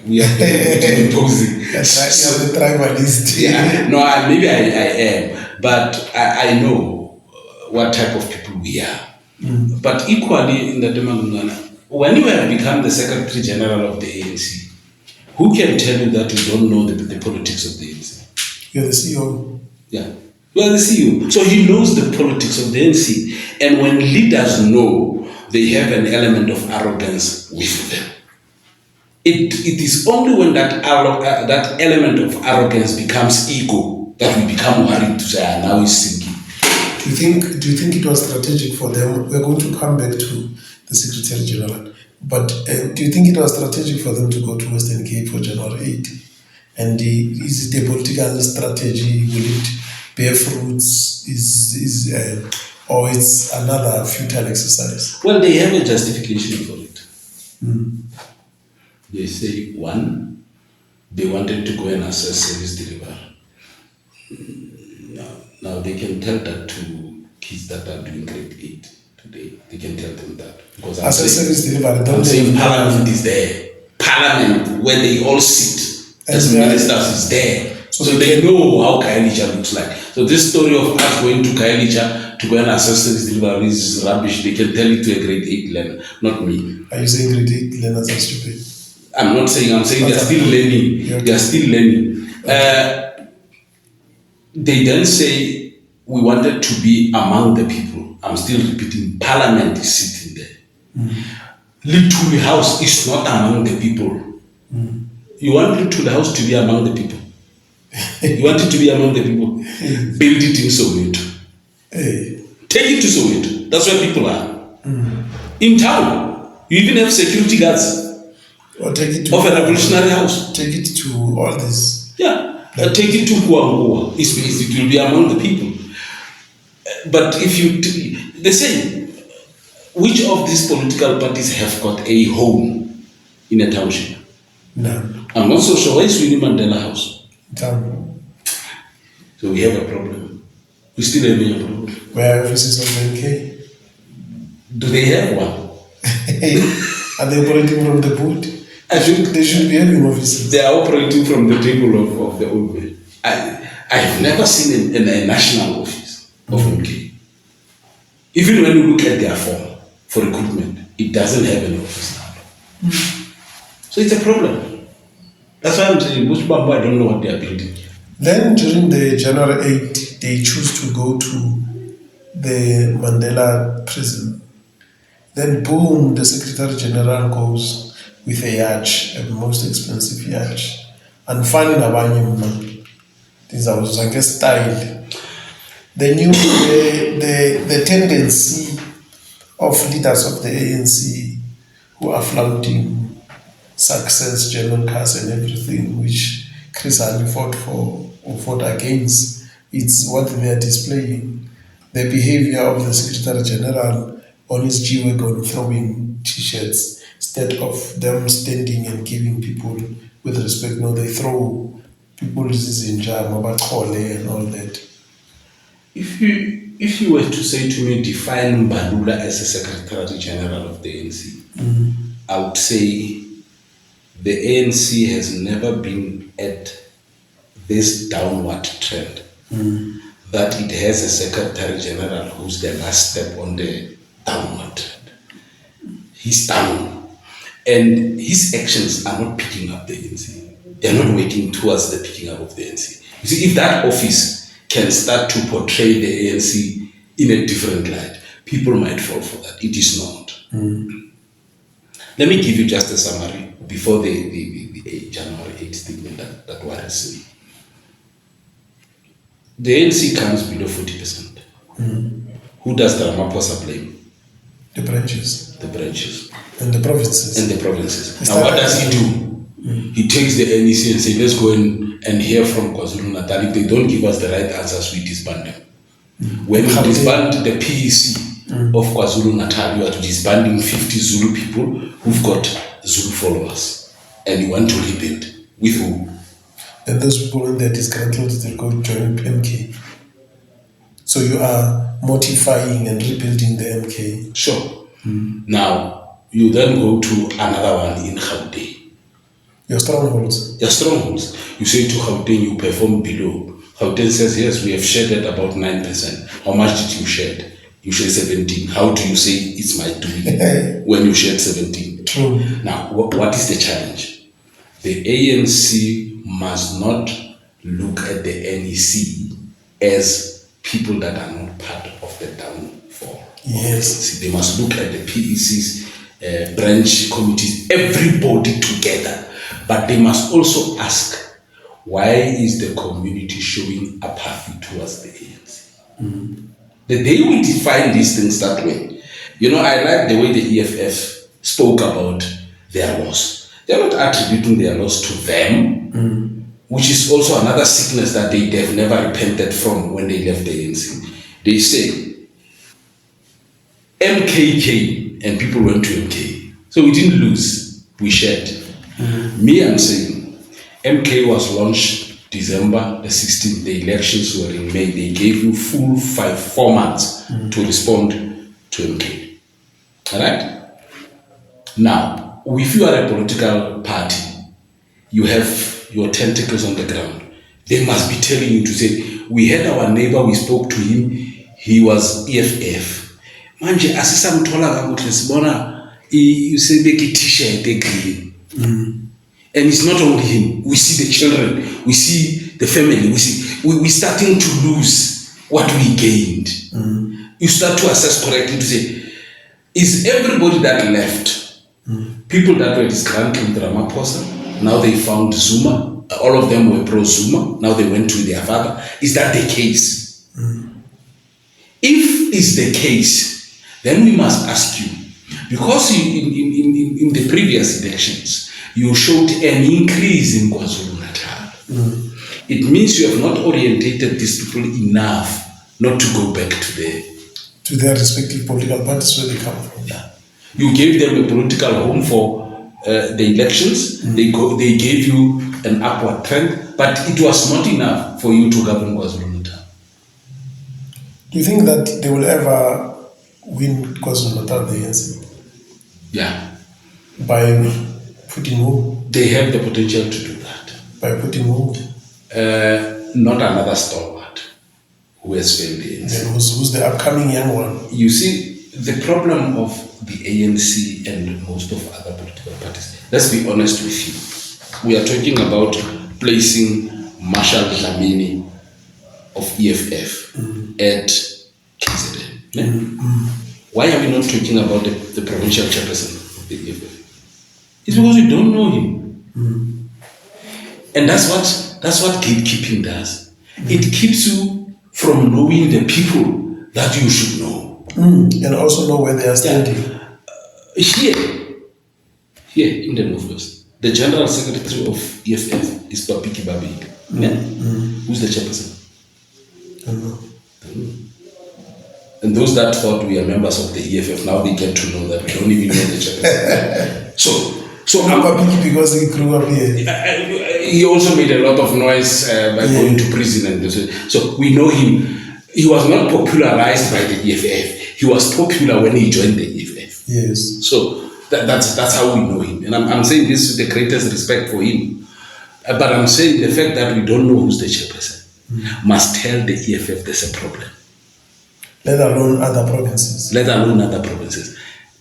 We are imposing. That's right, you're the tribalist. Yeah, no, maybe I am, but I know what type of people we are. But equally in the Malungane, when you have become the Secretary General of the ANC, who can tell you that you don't know the politics of the ANC? You're the CEO. Yeah, you are the CEO. So he knows the politics of the ANC. And when leaders know, they have an element of arrogance with them. It is only when that element of arrogance becomes ego that we become worried to say, now he's sinking. Do you think it was strategic for them? We're going to come back to the Secretary General, but do you think it was strategic for them to go to Western Cape for January 8? And is it a political strategy? Will it bear fruits? Or it's another futile exercise? Well, they have a justification for it. They say, one, they wanted to go and assess service delivery. Now they can tell that to kids that are doing grade 8 today. They can tell them that. Because Assess service delivery. I'm saying Parliament is there. Parliament, where they all sit as ministers, is there. So they know how Khayelitsha looks like. So this story of us going to Khayelitsha to go and assess service delivery is rubbish. They can tell it to a grade 8 learner, not me. Are you saying grade 8 learners are stupid? I'm not saying, I'm saying they're still learning. Okay. They're still learning. They then say, we wanted to be among the people. I'm still repeating, Parliament is sitting there. Little House is not among the people. You want Little House to be among the people. You want it to be among the people. Build it in Soweto. Hey. Take it to Soweto. That's where people are. In town, you even have security guards. Or take it to of a revolutionary house. Take it to all this. Yeah. Take it to Kuangua. It will be among the people. But if you, they say, which of these political parties have got a home in a township? None. I'm not so sure. Where is Winnie Mandela House? Town. So we have a problem. We still have a problem. Where are offices of the MK? Do they have one? Are they operating from the boot? I think they should be having offices. They are operating from the table of the old man. I have never seen a national office of MK. Even when you look at their form for recruitment, it doesn't have an office now. So it's a problem. That's why I'm saying, most people, I don't know what they are building. Then during the January 8, they choose to go to the Mandela prison. Then boom, the Secretary General goes with a yacht, a most expensive yacht. And funny nabanye, these are like a style. They knew the tendency of leaders of the ANC who are flaunting success, German cars and everything, which Chris Ali fought for or fought against. It's what they are displaying. The behavior of the Secretary General on his G-Wagon throwing t-shirts instead of them standing and giving people with respect. No, they throw people in jam, and all that. If you were to say to me, define Mbalula as a Secretary General of the ANC, I would say the ANC has never been at this downward trend. That it has a Secretary General who's the last step on the downward trend. He's down. And his actions are not picking up the ANC. They're not working towards the picking up of the ANC. You see, if that office can start to portray the ANC in a different light, people might fall for that. It is not. Let me give you just a summary before the January 8th statement that worries me. The ANC comes below 40%. Who does the Ramaphosa blame? The branches. The branches. And the provinces. And the provinces. Now what does he do? He takes the NEC and says, let's go and hear from KwaZulu-Natal. If they don't give us the right answers, we disband them. When you disband the PEC of KwaZulu-Natal, you are disbanding 50 Zulu people who've got Zulu followers. And you want to rebuild. With who? And those people in their disgruntled, they'll go join MK. So you are modifying and rebuilding the MK. Sure. Now, you then go to another one in Gauteng. Your strongholds. Your strongholds. You say to Gauteng, you perform below. Gauteng says, yes, we have shared at about 9%. How much did you shed? You shared 17. How do you say it's my doing when you shared 17? True. Now, what is the challenge? The ANC must not look at the NEC as people that are not part of the downfall. Yes. They must look at the PEC's branch committees, everybody together. But they must also ask, why is the community showing apathy towards the ANC? The day we define these things that way, I like the way the EFF spoke about their loss. They're not attributing their loss to them, which is also another sickness that they've never repented from when they left the ANC. They say MK came and people went to MK. So we didn't lose, we shared. Me, I'm saying MK was launched December the 16th. The elections were in May. They gave you full 4 months to respond to MK. All right? Now, if you are a political party, you have your tentacles on the ground. They must be telling you to say, we had our neighbor, we spoke to him, he was EFF. Manje, asisamthola kakuhle sibona usebeke t-shirt green. And it's not only him. We see the children, we see the family, we're starting to lose what we gained. You start to assess correctly to say, is everybody that left, people that were disgruntled with Ramaphosa, now they found Zuma, all of them were pro-Zuma, now they went to their father. Is that the case? If it's the case, then we must ask you, because in the previous elections, you showed an increase in KwaZulu-Natal. It means you have not orientated these people enough not to go back to their respective political parties where they come from. Yeah. You gave them a political home for the elections. They gave you an upward trend, but it was not enough for you to govern KwaZulu-Natal. Do you think that they will ever win KwaZulu-Natal, the ANC? Yeah. By putting who? They have the potential to do that. By putting who? Not another stalwart who has failed the ANC. Then who's the upcoming young one? You see, the problem of the ANC and most of other political parties, let's be honest with you. We are talking about placing Marshal Dlamini of EFF at KZN. Why are we not talking about the provincial chairperson of the EFF? It's because we don't know him. And that's what gatekeeping does. It keeps you from knowing the people that you should know. And also know where they are standing. Here in the Northwest, the General Secretary of EFF is Papiki Babi. Who's the chairperson? I don't know. And those that thought we are members of the EFF, now they get to know that we don't even know the chairperson. So Papiki, because he grew up here. He also made a lot of noise by going to prison and so we know him. He was not popularized by the EFF. He was popular when he joined the EFF. Yes. So that's how we know him. And I'm saying this with the greatest respect for him. But I'm saying the fact that we don't know who's the chairperson must tell the EFF there's a problem. Let alone other provinces.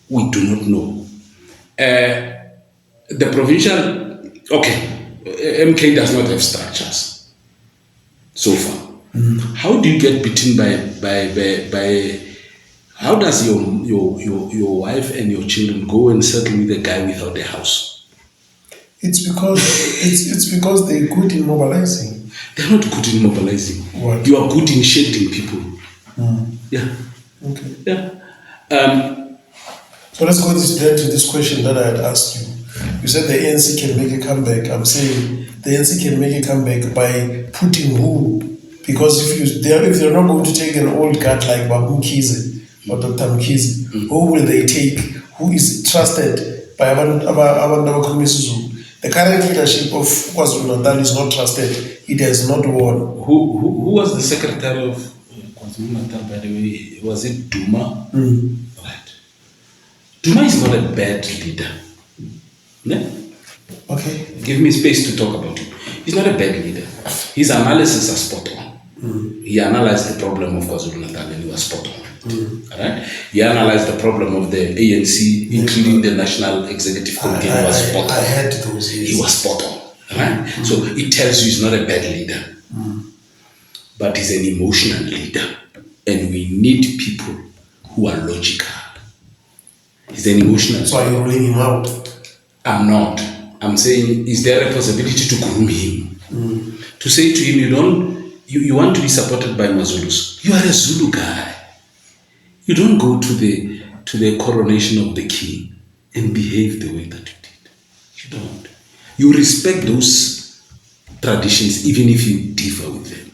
We do not know. The provincial, MK does not have structures so far. How do you get beaten by how does your wife and your children go and settle with a guy without a house? It's because they're good in mobilizing. They're not good in mobilizing. What? You are good in shielding people. Yeah. Okay. Yeah. So let's go to this question that I had asked you. You said the ANC can make a comeback. I'm saying the ANC can make a comeback by putting who? Because if they're not going to take an old guard like Babu Mkhize or Dr. Mkhize, who will they take? Who is trusted by Abantu Zulu? The current leadership of KwaZulu-Natal is not trusted. It has not won. Who was the secretary of KwaZulu-Natal, by the way? Was it Zuma? Right. Zuma is not a bad leader. No? Okay. Give me space to talk about him. He's not a bad leader. His analysis are spot on. He analyzed the problem of KwaZulu-Natal and he was spot on. Right? He analyzed the problem of the ANC, including the National Executive Committee. He was spot on. I had those years. He was spot on. Right? So it tells you he's not a bad leader. But he's an emotional leader. And we need people who are logical. He's an emotional leader. So are you ruling him out? I'm not. I'm saying, is there a possibility to groom him? To say to him, you want to be supported by Mazulus. You are a Zulu guy. You don't go to the coronation of the king and behave the way that you did. You don't. You respect those traditions even if you differ with them.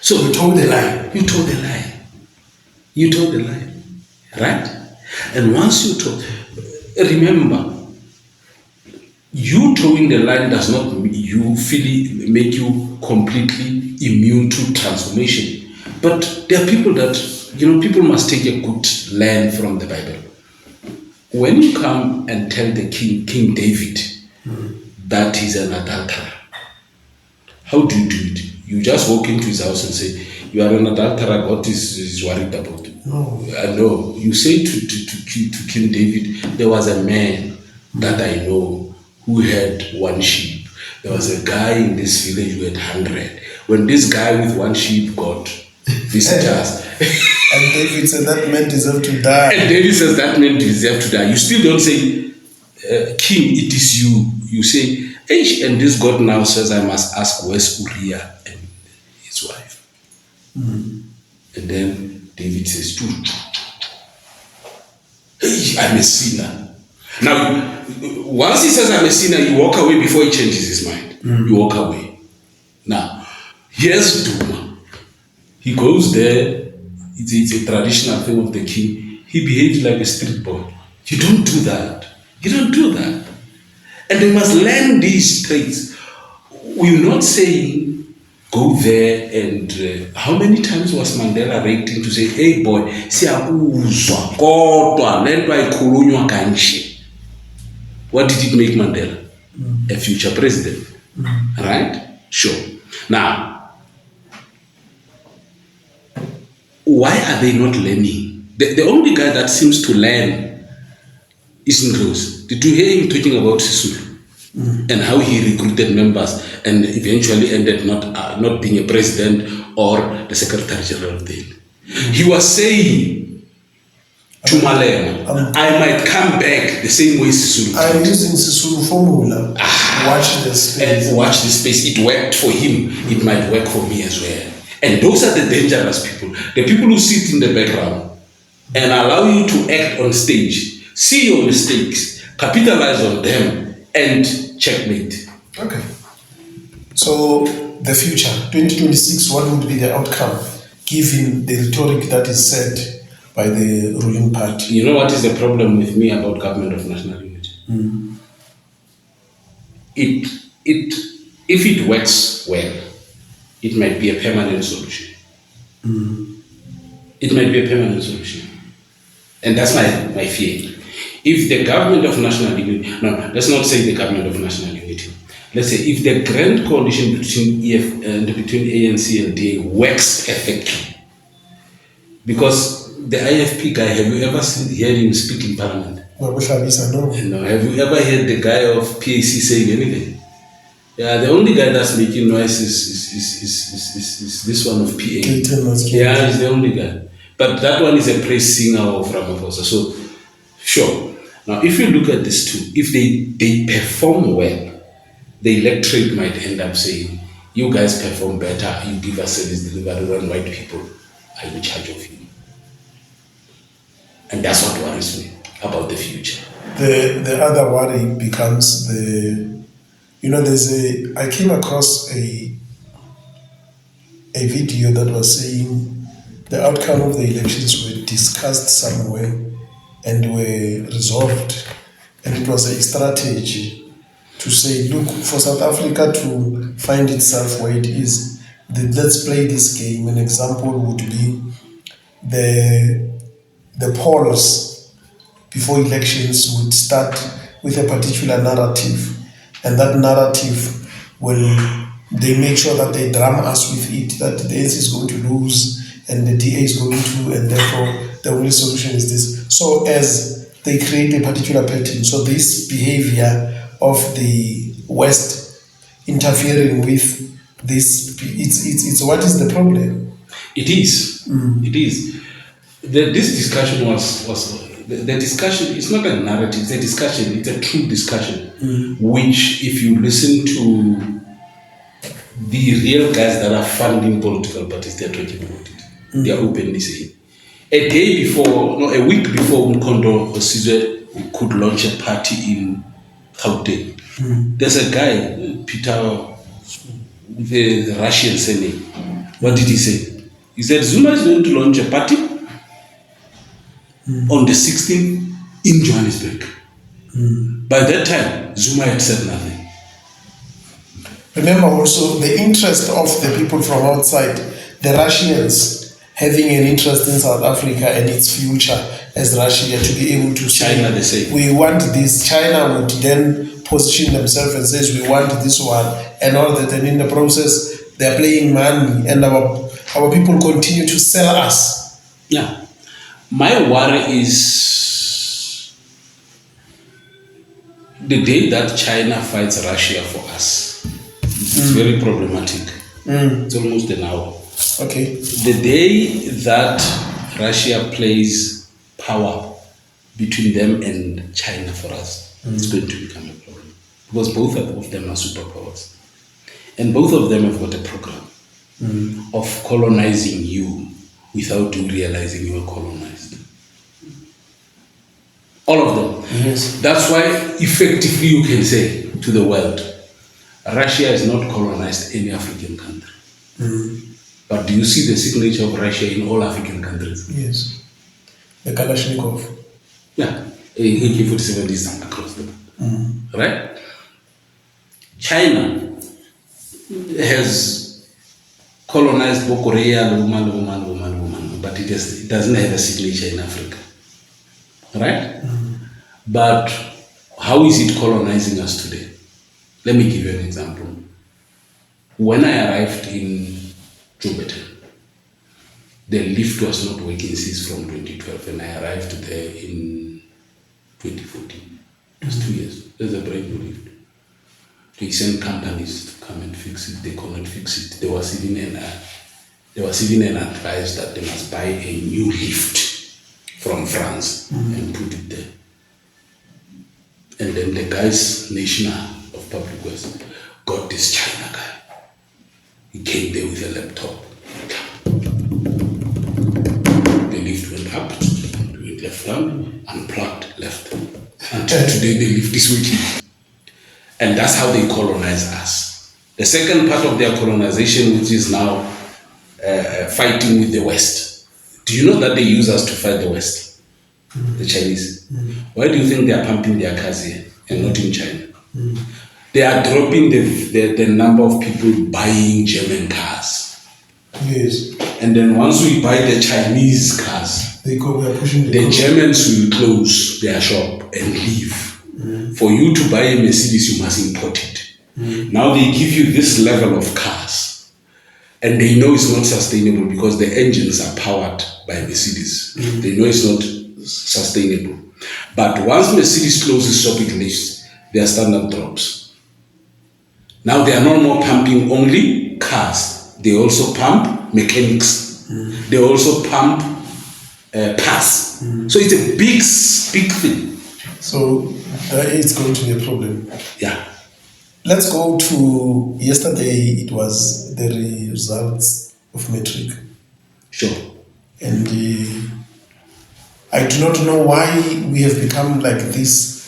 So You told the lie. you told the lie. You told the lie. Right? And once you told, remember, you towing the line does not make you completely immune to transformation. But there are people that, people must take a good learn from the Bible. When you come and tell the King David, that he's an adulterer, how do you do it? You just walk into his house and say, you are an adulterer, God is worried about you. No. No. You say to King David, there was a man that I know who had 1 sheep. There was a guy in this village who had 100. When this guy with 1 sheep got visitors, And David said that man deserved to die. and David says that man deserved to die. You still don't say, King, it is you. You say, hey, and this God now says, I must ask, where's Uriah and his wife? And then David says, hey, I'm a sinner. Now, once he says I'm a sinner, you walk away before he changes his mind. You walk away. Now, here's Zuma. He goes there. It's a traditional thing of the king. He behaves like a street boy. You don't do that. You don't do that. And they must learn these traits. We're not saying go there and how many times was Mandela rating to say, hey boy, siyakuzwa kodwa lento ayikhulunywa kanje. What did it make Mandela? A future president. Right? Sure. Now, why are they not learning? The only guy that seems to learn is Ngrozi. Did you hear him talking about Sisulu? And how he recruited members and eventually ended not being a president or the secretary general of the Hill. He was saying to Malema, I might come back the same way Sisulu. I'm using Sisulu formula. Watch the space. And watch the space. It worked for him. It might work for me as well. And those are the dangerous people. The people who sit in the background and allow you to act on stage, see your mistakes, capitalize on them, and checkmate. Okay. So the future, 2026, what would be the outcome given the rhetoric that is said by the ruling party? You know what is the problem with me about government of national unity? If it works well, it might be a permanent solution. It might be a permanent solution. And that's my fear. If the government of national unity, no, let's not say the government of national unity. Let's say if the grand coalition between between ANC and DA works perfectly, because the IFP guy, have you ever heard him speak in parliament? No. No. Have you ever heard the guy of PAC saying anything? Yeah, the only guy that's making noise is this one of PA. Yeah, he's the only guy. But that one is a praise singer of Ramaphosa. So, sure. Now, if you look at this too, if they perform well, the electorate might end up saying, you guys perform better, you give us service delivery, when white people are in charge of you. And that's what worries me about the future. The other worry becomes I came across a video that was saying the outcome of the elections were discussed somewhere and were resolved. And it was a strategy to say, look, for South Africa to find itself where it is, let's play this game. An example would be the polls before elections would start with a particular narrative. And that narrative they make sure that they drum us with it, that the ANC is going to lose and the DA is going to, and therefore the only solution is this. So as they create a particular pattern, so this behavior of the West interfering with this, it's what is the problem? It is. It is. This discussion was the discussion. It's not a narrative. It's a discussion. It's a true discussion. Which, if you listen to the real guys that are funding political parties, they're talking about it. They are openly saying. A week before Umkondo Sizwe could launch a party in Gauteng, there's a guy, Peter, the Russian surname. What did he say? He said Zuma is going to launch a party on the 16th in Johannesburg. By that time, Zuma had said nothing. Remember also the interest of the people from outside, the Russians having an interest in South Africa and its future as Russia, to be able to say, China the same. We want this. China would then position themselves and says, we want this one and all that. And in the process, they're playing money and our people continue to sell us. Yeah. My worry is the day that China fights Russia for us. It's very problematic. It's almost an hour. Okay. The day that Russia plays power between them and China for us, it's going to become a problem. Because both of them are superpowers. And both of them have got a program of colonizing you without you realizing you are colonized. All of them. Yes. That's why effectively you can say to the world, Russia has not colonized any African country. But do you see the signature of Russia in all African countries? Yes. The Kalashnikov. Yeah. AK-47 is across the board. Right? China has colonized Korea, but it doesn't have a signature in Africa. Right? But how is it colonizing us today? Let me give you an example. When I arrived in Joburg, the lift was not working since from 2012, and I arrived there in 2014. It's 2 years. There's a brand new lift. They sent companies to come and fix it. They couldn't fix it. They was even an advice that they must buy a new lift from France and put it there. And then the guys, National of Public Works, got this China guy. He came there with a laptop. The lift went up, went left down, unplugged, left. Until today the lift is working. And that's how they colonize us. The second part of their colonization, which is now fighting with the West. Do you know that they use us to fight the West? The Chinese. Why do you think they are pumping their cars here and not in China? They are dropping the number of people buying German cars. Yes. And then once we buy the Chinese cars, we are pushing the Germans will close their shop and leave. For you to buy a Mercedes, you must import it. Now they give you this level of cars, and they know it's not sustainable because the engines are powered by Mercedes. They know it's not sustainable. But once Mercedes closes shop, it leaves, their standard drops. Now they are no more pumping only cars. They also pump mechanics. They also pump parts. So it's a big thing. So it's going to be a problem. Yeah. Let's go to yesterday. It was the results of matric. Sure. And I do not know why we have become like this,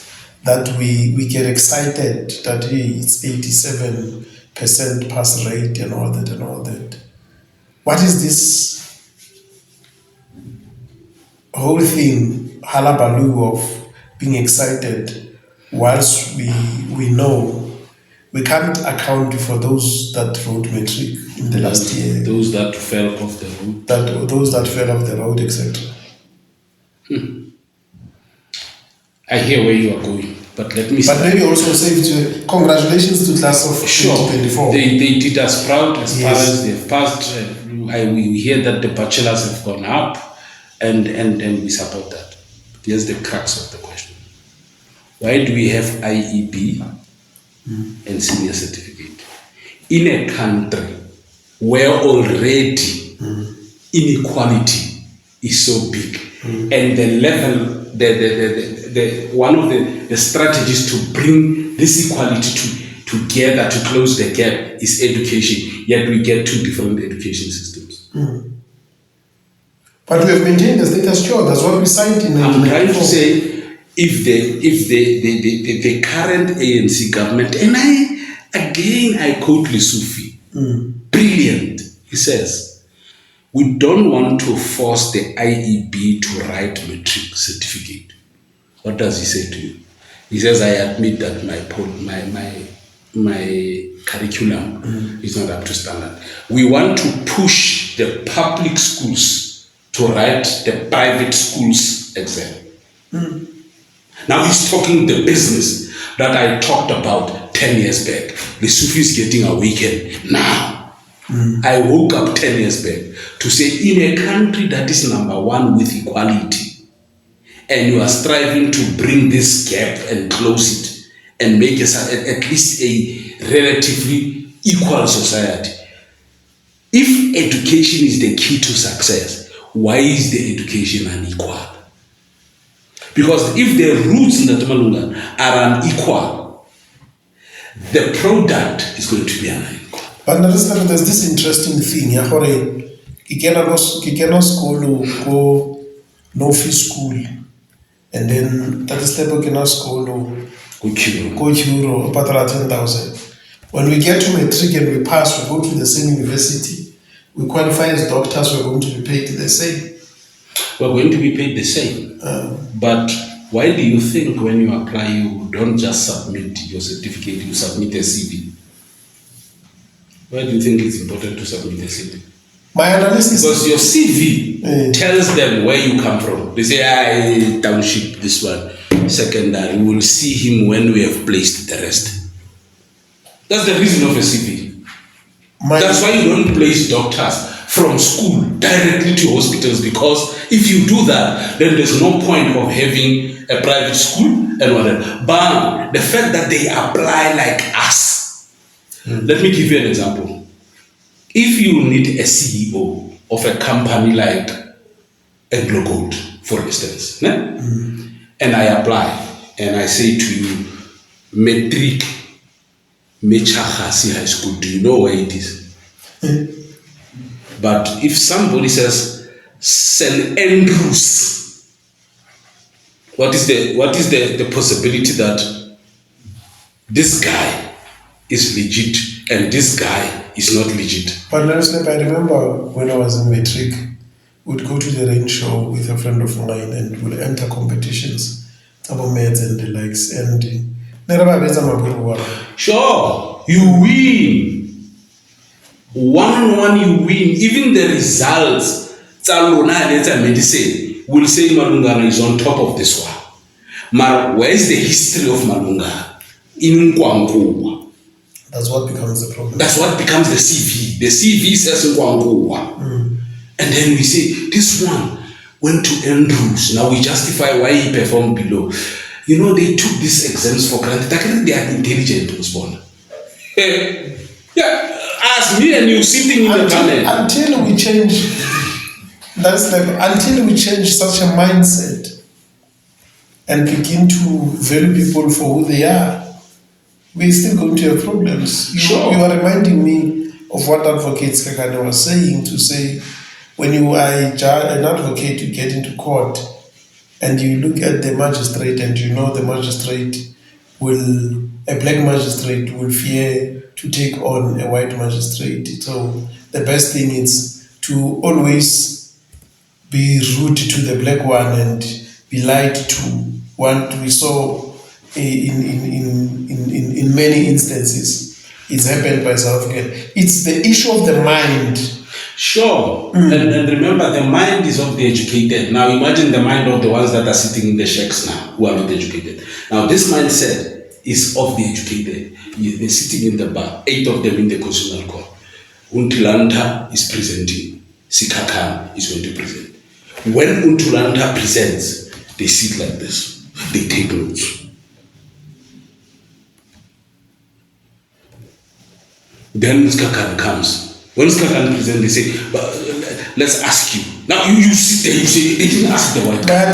that we get excited that hey, it's 87% pass rate and all that. What is this whole thing, hullabaloo of being excited, whilst we know we can't account for those that wrote matric in the last year, those that fell off the road, those that fell off the road, etc. I hear where you are going, but let me. But maybe also say congratulations to class of 2024. They did us proud as far as they've passed. We hear that the bachelors have gone up, and we support that. Here's the crux of the question: why do we have IEB and senior certificate in a country where already inequality is so big, and the level, the one of the strategies to bring this equality together to close the gap is education, yet we get two different education systems. But we have maintained the status quo. That's what we signed in. I'm trying to say, if the current ANC government, and I quote Lesufi, brilliant. He says, we don't want to force the IEB to write matric certificate. What does he say to you? He says, I admit that my curriculum is not up to standard. We want to push the public schools to write the private schools exam. Now he's talking the business that I talked about 10 years back. The Sufi is getting awakened now. I woke up 10 years back to say, in a country that is number one with equality, and you are striving to bring this gap and close it and make at least a relatively equal society. If education is the key to success, why is the education unequal? Because if the roots in the Malungane are unequal, the product is going to be unequal. But there's this interesting thing. You cannot school go no fee school, and then that is the cannot school go euro patala 10,000. When we get to matric and we pass, we go to the same university. We qualify as doctors. We're going to be paid the same. We're going to be paid the same. But why do you think when you apply, you don't just submit your certificate, you submit a CV? Why do you think it's important to submit a CV? My analysis, because your CV tells them where you come from. They say, I township this one, secondary. We will see him when we have placed the rest. That's the reason of a CV. That's why you don't place doctors from school directly to hospitals, because if you do that, then there's no point of having a private school and whatever. But the fact that they apply like us. Let me give you an example. If you need a CEO of a company like Anglo Gold, for instance, and I apply and I say to you, Metric Mechahasi High School, do you know where it is? But if somebody says St. Andrews, what is the possibility that this guy is legit and this guy is not legit? But honestly, I remember when I was in matric, we'd go to the rain show with a friend of mine and we'll enter competitions, about meds and the likes, and sure, you win. 1-1 you win. Even the results, medicine will say Malungane is on top of this one. But where is the history of Malungane? In Nkwankuwa. That's what becomes the problem. That's what becomes the CV. The CV says Nkwankuwa. And then we say, this one went to Andrews. Now we justify why he performed below. You know, they took these exams for granted. They are intelligent, Osborne. Yeah, as me and you sitting in the panel. Until we change, until we change such a mindset and begin to value people for who they are, we're still going to have problems. You are reminding me of what Advocate Hlanganane was saying, to say, when you are an advocate, you get into court and you look at the magistrate and you know the magistrate a black magistrate will fear to take on a white magistrate. So the best thing is to always be rude to the black one and be light to what we saw in many instances. It's happened by South Africa. It's the issue of the mind. Sure. And remember, the mind is of the educated. Now imagine the mind of the ones that are sitting in the shacks now, who are not educated. Now this mindset is of the educated. They're sitting in the bar, 8 of them in the constitutional court. Untulanta is presenting. Sikhakhane is going to present. When Untulanta presents, they sit like this. They take notes. Then Sikhakhane comes. When Hlanganane presents, they say, let's ask you. Now you sit there, you say, they didn't ask the white guy.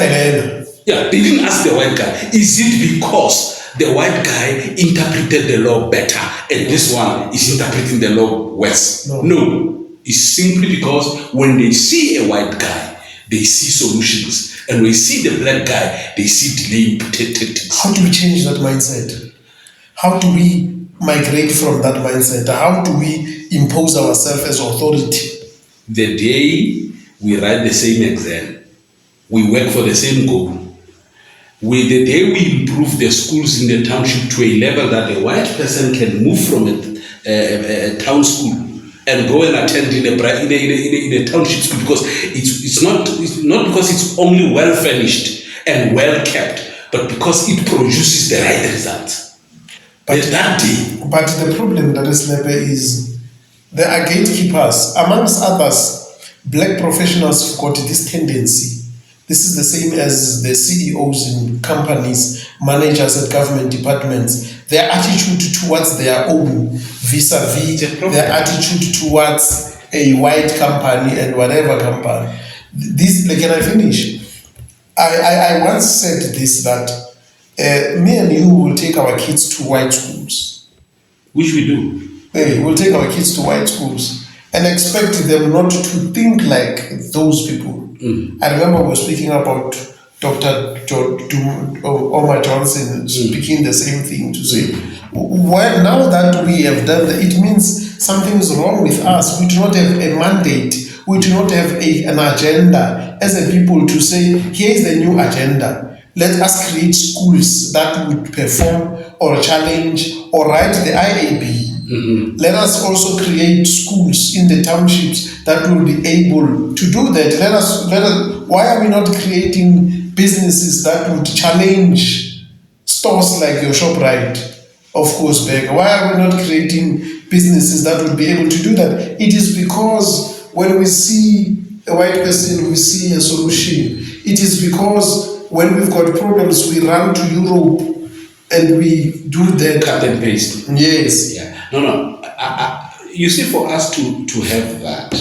Yeah, they didn't ask the white guy. Is it because the white guy interpreted the law better and this one is interpreting the law worse? No. It's simply because when they see a white guy, they see solutions. And when we see the black guy, they see delaying tactics. How do we change that mindset? How do we migrate from that mindset? How do we impose ourselves as authority? The day we write the same exam, we work for the same goal. The day we improve the schools in the township to a level that a white person can move from a town school and go and attend in a township school, because it's not because it's only well furnished and well kept, but because it produces the right results. But the problem that is is there are gatekeepers. Amongst others, black professionals have got this tendency. This is the same as the CEOs in companies, managers at government departments. Their attitude towards their own vis-a-vis their attitude towards a white company and whatever company. This, can I finish? I once said this, that me and you will take our kids to white schools. Which we do. We'll take our kids to white schools and expect them not to think like those people. I remember we were speaking about Dr. Omar Johnson speaking the same thing, to say, well, now that we have done that, it means something is wrong with us. We do not have a mandate. We do not have an agenda as a people to say, here's the new agenda. Let us create schools that would perform or challenge or write the IAB. Let us also create schools in the townships that will be able to do that. Why are we not creating businesses that would challenge stores like your ShopRite, of course, Beggar? Why are we not creating businesses that would be able to do that? It is because when we see a white person, we see a solution. It is because when we've got problems, we run to Europe and we do the cut and paste. Yes. Yeah. No. You see, for us to have that,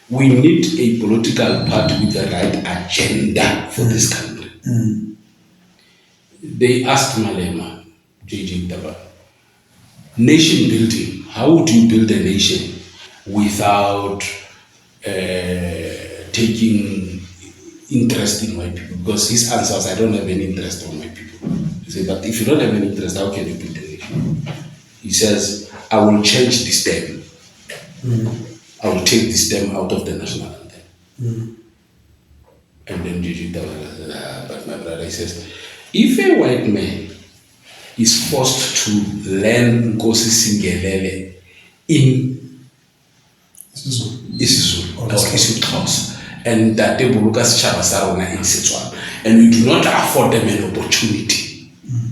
we need a political party with the right agenda for this country. They asked Malema, JJ Daba, nation building. How do you build a nation without taking interest in white people? Because his answer was, I don't have any interest in white people. He said, but if you don't have any interest, how can you build a nation? He says, I will change this term. I will take this term out of the national anthem. And then Gigi Tawala, but my brother, he says, if a white man is forced to learn Nkosi Singelele in isiZulu or isiXhosa, and that they will look at Chabasarona in Setswana, and we do not afford them an opportunity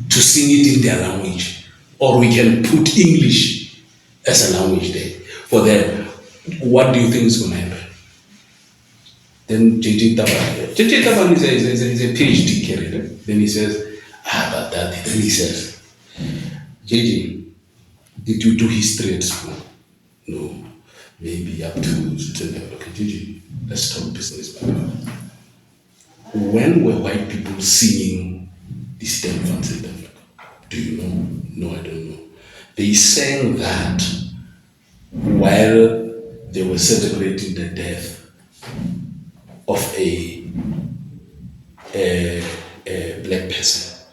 to sing it in their language, or we can put English as a language there for them, what do you think is going to happen? Then JJ Taban is a PhD career. Then he says, then he says, JJ, did you do history at school? No, maybe up to okay, JJ, let's talk business. When were white people singing this damn fancy? Do you know? No, I don't know. They sang that while they were celebrating the death of a black person.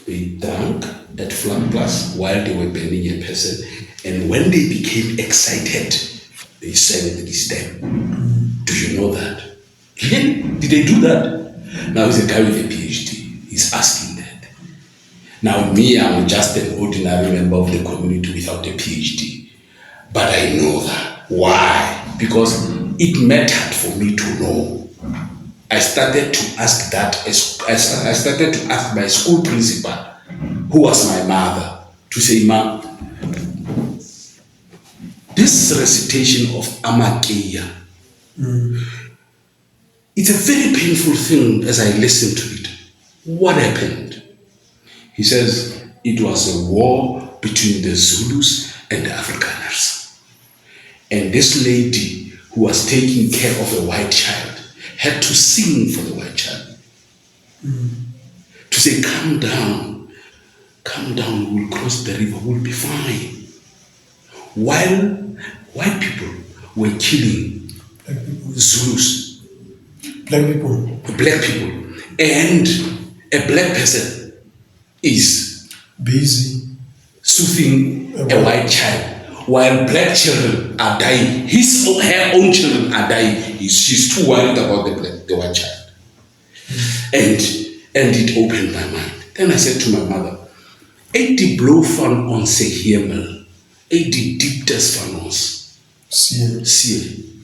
They drank at Flag Plus while they were burning a person, and when they became excited, they sang this them. Do you know that? Did they do that? Now he's a guy with a PhD. He's asking that. Now me, I'm just an ordinary member of the community without a PhD. But I know that. Why? Because it mattered for me to know. I started to ask that. I started to ask my school principal, who was my mother, to say, "Ma, this recitation of Amakeya, it's a very painful thing as I listen to it. What happened?" He says, it was a war between the Zulus and the Afrikaners. And this lady who was taking care of a white child had to sing for the white child. To say, calm down, we'll cross the river, we'll be fine. While white people were killing Zulus, Black people. black people, and a black person is Busy. soothing a white child while black children are dying. His or her own children are dying. She's too worried about the white child. And it opened my mind. Then I said to my mother, 80 blow van ons se hemel, 80 dieptes van ons. See.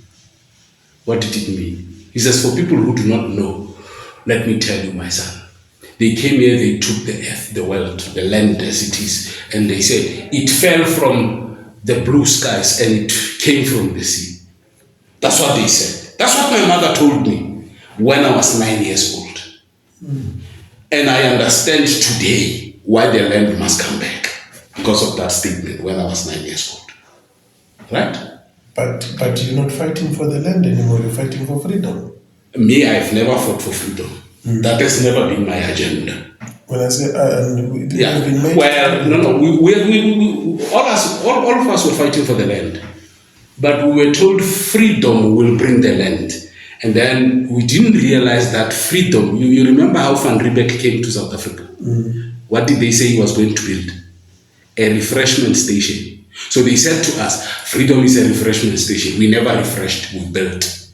What did it mean? He says, for people who do not know, let me tell you, my son. They came here, they took the earth, the world, the land as it is, and they said, it fell from the blue skies and it came from the sea. That's what they said. That's what my mother told me when I was 9 years old. And I understand today why the land must come back because of that statement when I was 9 years old. Right? But you're not fighting for the land anymore, you're fighting for freedom. Me, I've never fought for freedom. That has never been my agenda. When I say, Yeah. Well, no. We all of us were fighting for the land, but we were told freedom will bring the land, and then we didn't realize that freedom. You remember how Van Riebeck came to South Africa? What did they say he was going to build? A refreshment station. So they said to us, freedom is a refreshment station. We never refreshed, we built.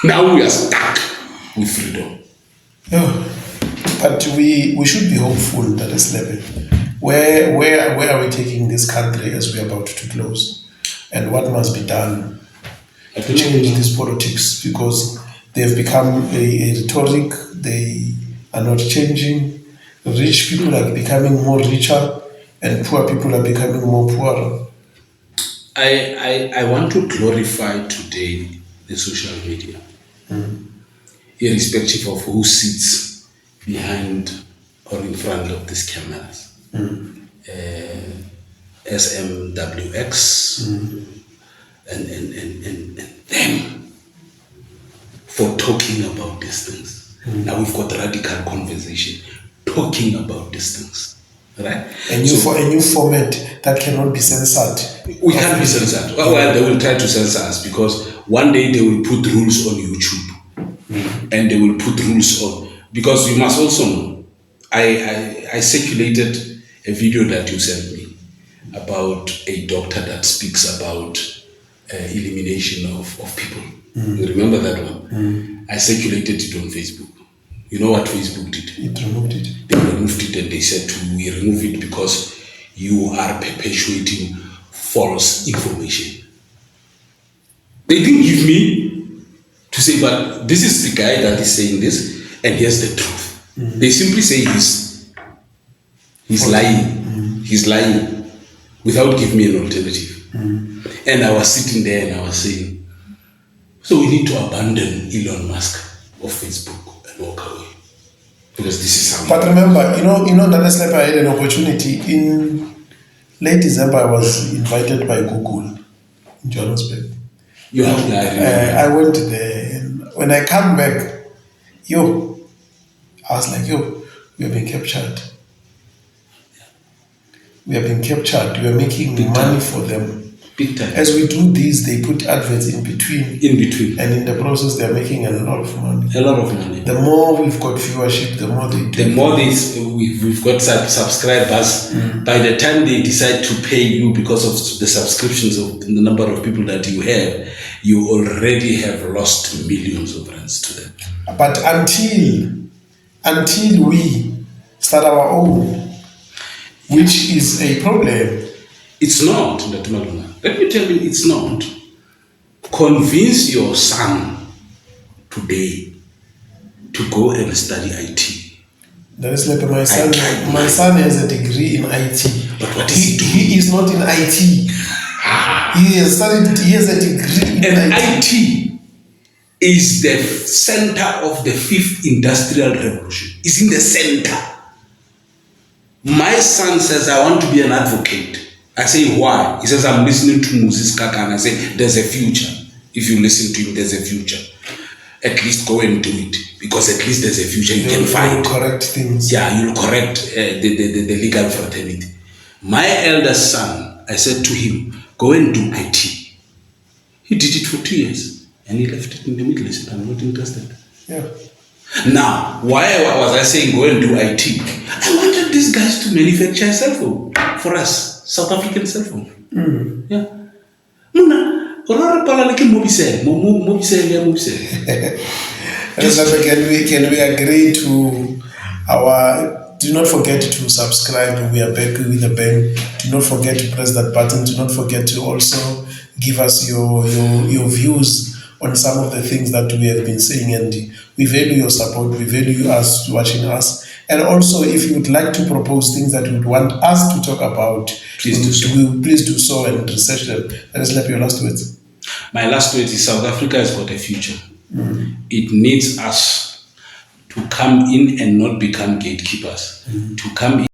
Now we are stuck with freedom. Yeah. But we should be hopeful that it's level. Where are we taking this country as we're about to close? And what must be done to change this politics? Because they've become a rhetoric, they are not changing. Rich people are becoming more richer and poor people are becoming more poorer. I want to glorify today the social media, irrespective of who sits behind or in front of these cameras. SMWX and them for talking about these things. Now we've got radical conversation talking about these things. Right? A new format that cannot be censored. We can't be censored. Well, they will try to censor us because one day they will put rules on YouTube and they will put rules on. Because you must also know, I circulated a video that you sent me about a doctor that speaks about elimination of people. You remember that one? I circulated it on Facebook. You know what Facebook did? It removed it. They removed it and they said we remove it because you are perpetuating false information. They didn't give me to say, but this is the guy that is saying this. And here's the truth. They simply say he's lying. He's lying without giving me an alternative. And I was sitting there and I was saying, so we need to abandon Elon Musk of Facebook and walk away. Because this is how. But remember, you know that I had an opportunity in late December. I was invited by Google in Johannesburg. You have to I went there, and when I come back, I was like, we have been captured. We have been captured. We are making money for them. Big time. As we do this, they put adverts in between. And in the process, they are making a lot of money. A lot of money. The more we've got viewership, the more they do. The more we've got subscribers, by the time they decide to pay you because of the subscriptions of the number of people that you have, you already have lost millions of rands to them. But until we start our own, which is a problem. It's not, Dr. Malungane. Let me tell you, it's not. Convince your son today to go and study IT. That is like my son has a degree in IT. But what is he doing? He is not in IT. He has a degree in IT is the center of the 5th industrial revolution. It's in the center. My son says, I want to be an advocate. I say, why? He says, I'm listening to Moses Kaka, and I say, there's a future. If you listen to him, there's a future. At least go and do it, because at least there's a future you can find. Correct things. Yeah, you'll correct the legal fraternity. My eldest son, I said to him, go and do IT. He did it for 2 years. and he left it in the Middle East. I'm not interested. Yeah. Now, why was I saying go and do IT? I wanted these guys to manufacture a cell phone for us, South African cell phone. Yeah. Muna, Can we agree to our? Do not forget to subscribe. We are back with the bank. Do not forget to press that button. Do not forget to also give us your views on some of the things that we have been saying, and we value your support. We value us watching us, and also if you would like to propose things that you would want us to talk about, Please do so. Please do so and research them. Let us let your last words. My last word is South Africa has got a future. It needs us to come in and not become gatekeepers. To come in